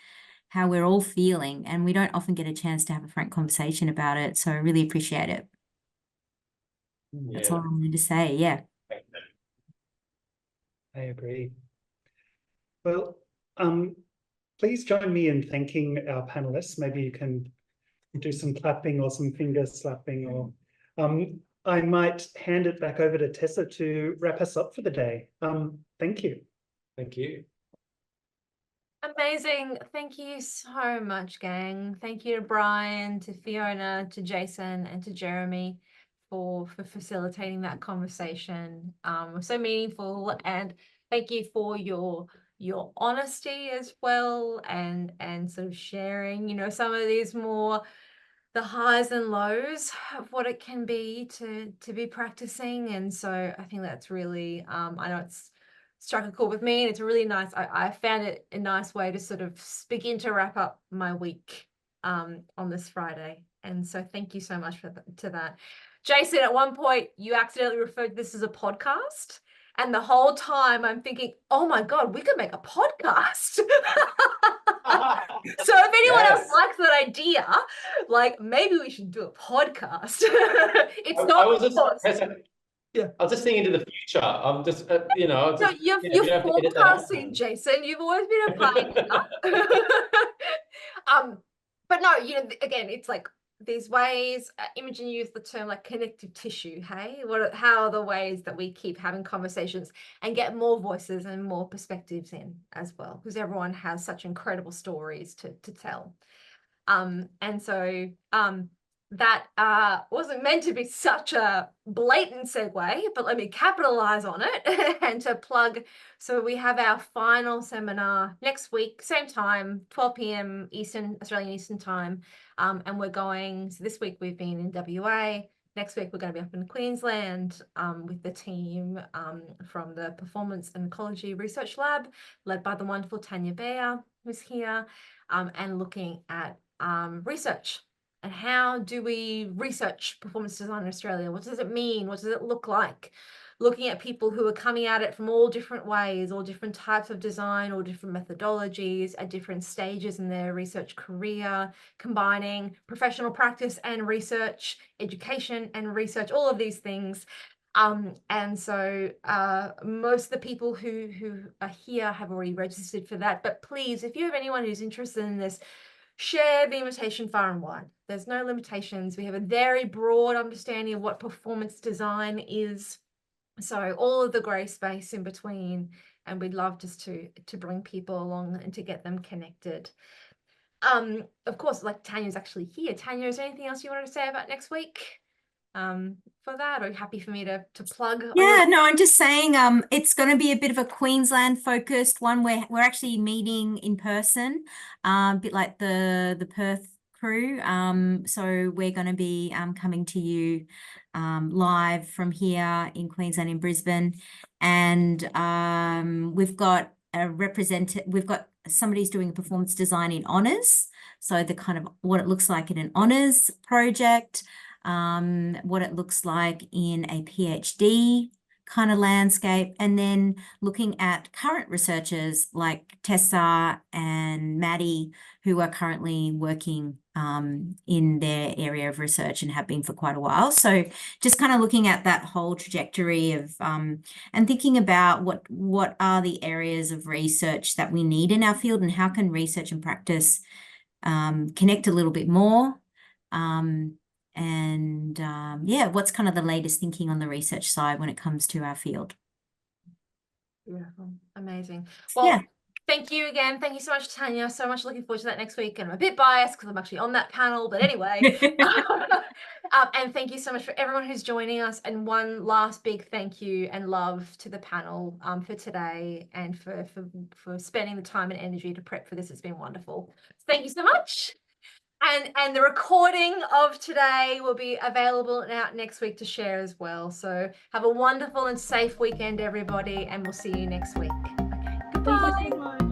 how we're all feeling, and we don't often get a chance to have a frank conversation about it. So I really appreciate it. That's all I wanted to say. Yeah. I agree. Well, please join me in thanking our panelists. Maybe you can do some clapping or some finger slapping, or I might hand it back over to Tessa to wrap us up for the day. Thank you. Thank you. Amazing. Thank you so much, gang. Thank you to Brian, to Fiona, to Jason, and to Jeremy for facilitating that conversation. So meaningful, and thank you for your your honesty as well, and sort of sharing, you know, some of these more the highs and lows of what it can be to be practicing. And so I think that's really I know it's struck a chord with me, and it's a really nice, I found it a nice way to sort of begin to wrap up my week on this Friday. And so thank you so much to that. Jason, at one point you accidentally referred to this as a podcast, and the whole time I'm thinking, oh my God, we could make a podcast. So if anyone else Yes. likes that idea, like maybe we should do a podcast. It's I not. was just, Tessa, yeah. I was just thinking into the future. I'm just, you know, So just, you're you don't have to edit that out. forecasting, Jason. You've always been a pioneer. But no, you know, again, it's like these ways. Imogen used the term like connective tissue. Hey, how are the ways that we keep having conversations and get more voices and more perspectives in as well? Because everyone has such incredible stories to tell. And so that wasn't meant to be such a blatant segue, but let me capitalize on it and to plug. So we have our final seminar next week, same time, 12 p.m. Australian Eastern time. And we're going, so this week we've been in WA. Next week we're going to be up in Queensland with the team from the Performance and Ecology Research Lab, led by the wonderful Tanya Baer, who's here, and looking at research. And how do we research performance design in Australia? What does it mean? What does it look like? Looking at people who are coming at it from all different ways, all different types of design, all different methodologies at different stages in their research career, combining professional practice and research, education and research, all of these things. And so most of the people who are here have already registered for that. But please, if you have anyone who's interested in this, share the invitation far and wide. There's no limitations. We have a very broad understanding of what performance design is. So all of the grey space in between, and we'd love just to bring people along and to get them connected. Of course, like Tanya's actually here. Tanya, is there anything else you wanted to say about next week? For that, or are you happy for me to plug? Yeah, no, I'm just saying it's going to be a bit of a Queensland focused one where we're actually meeting in person, a bit like the Perth crew. So we're going to be coming to you live from here in Queensland, in Brisbane, and we've got somebody's doing a performance design in honours, so the kind of what it looks like in an honours project. What it looks like in a PhD kind of landscape, and then looking at current researchers like Tessa and Maddie, who are currently working in their area of research and have been for quite a while. So just kind of looking at that whole trajectory of and thinking about what are the areas of research that we need in our field, and how can research and practice connect a little bit more. Yeah, what's kind of the latest thinking on the research side when it comes to our field? Beautiful. Amazing. Well, Yeah. Thank you again. Thank you so much, Tanya. So much looking forward to that next week. And I'm a bit biased because I'm actually on that panel, but anyway. And thank you so much for everyone who's joining us. And one last big thank you and love to the panel for today, and for spending the time and energy to prep for this. It's been wonderful. Thank you so much. And the recording of today will be available and out next week to share as well. So have a wonderful and safe weekend, everybody, and we'll see you next week. Okay, goodbye.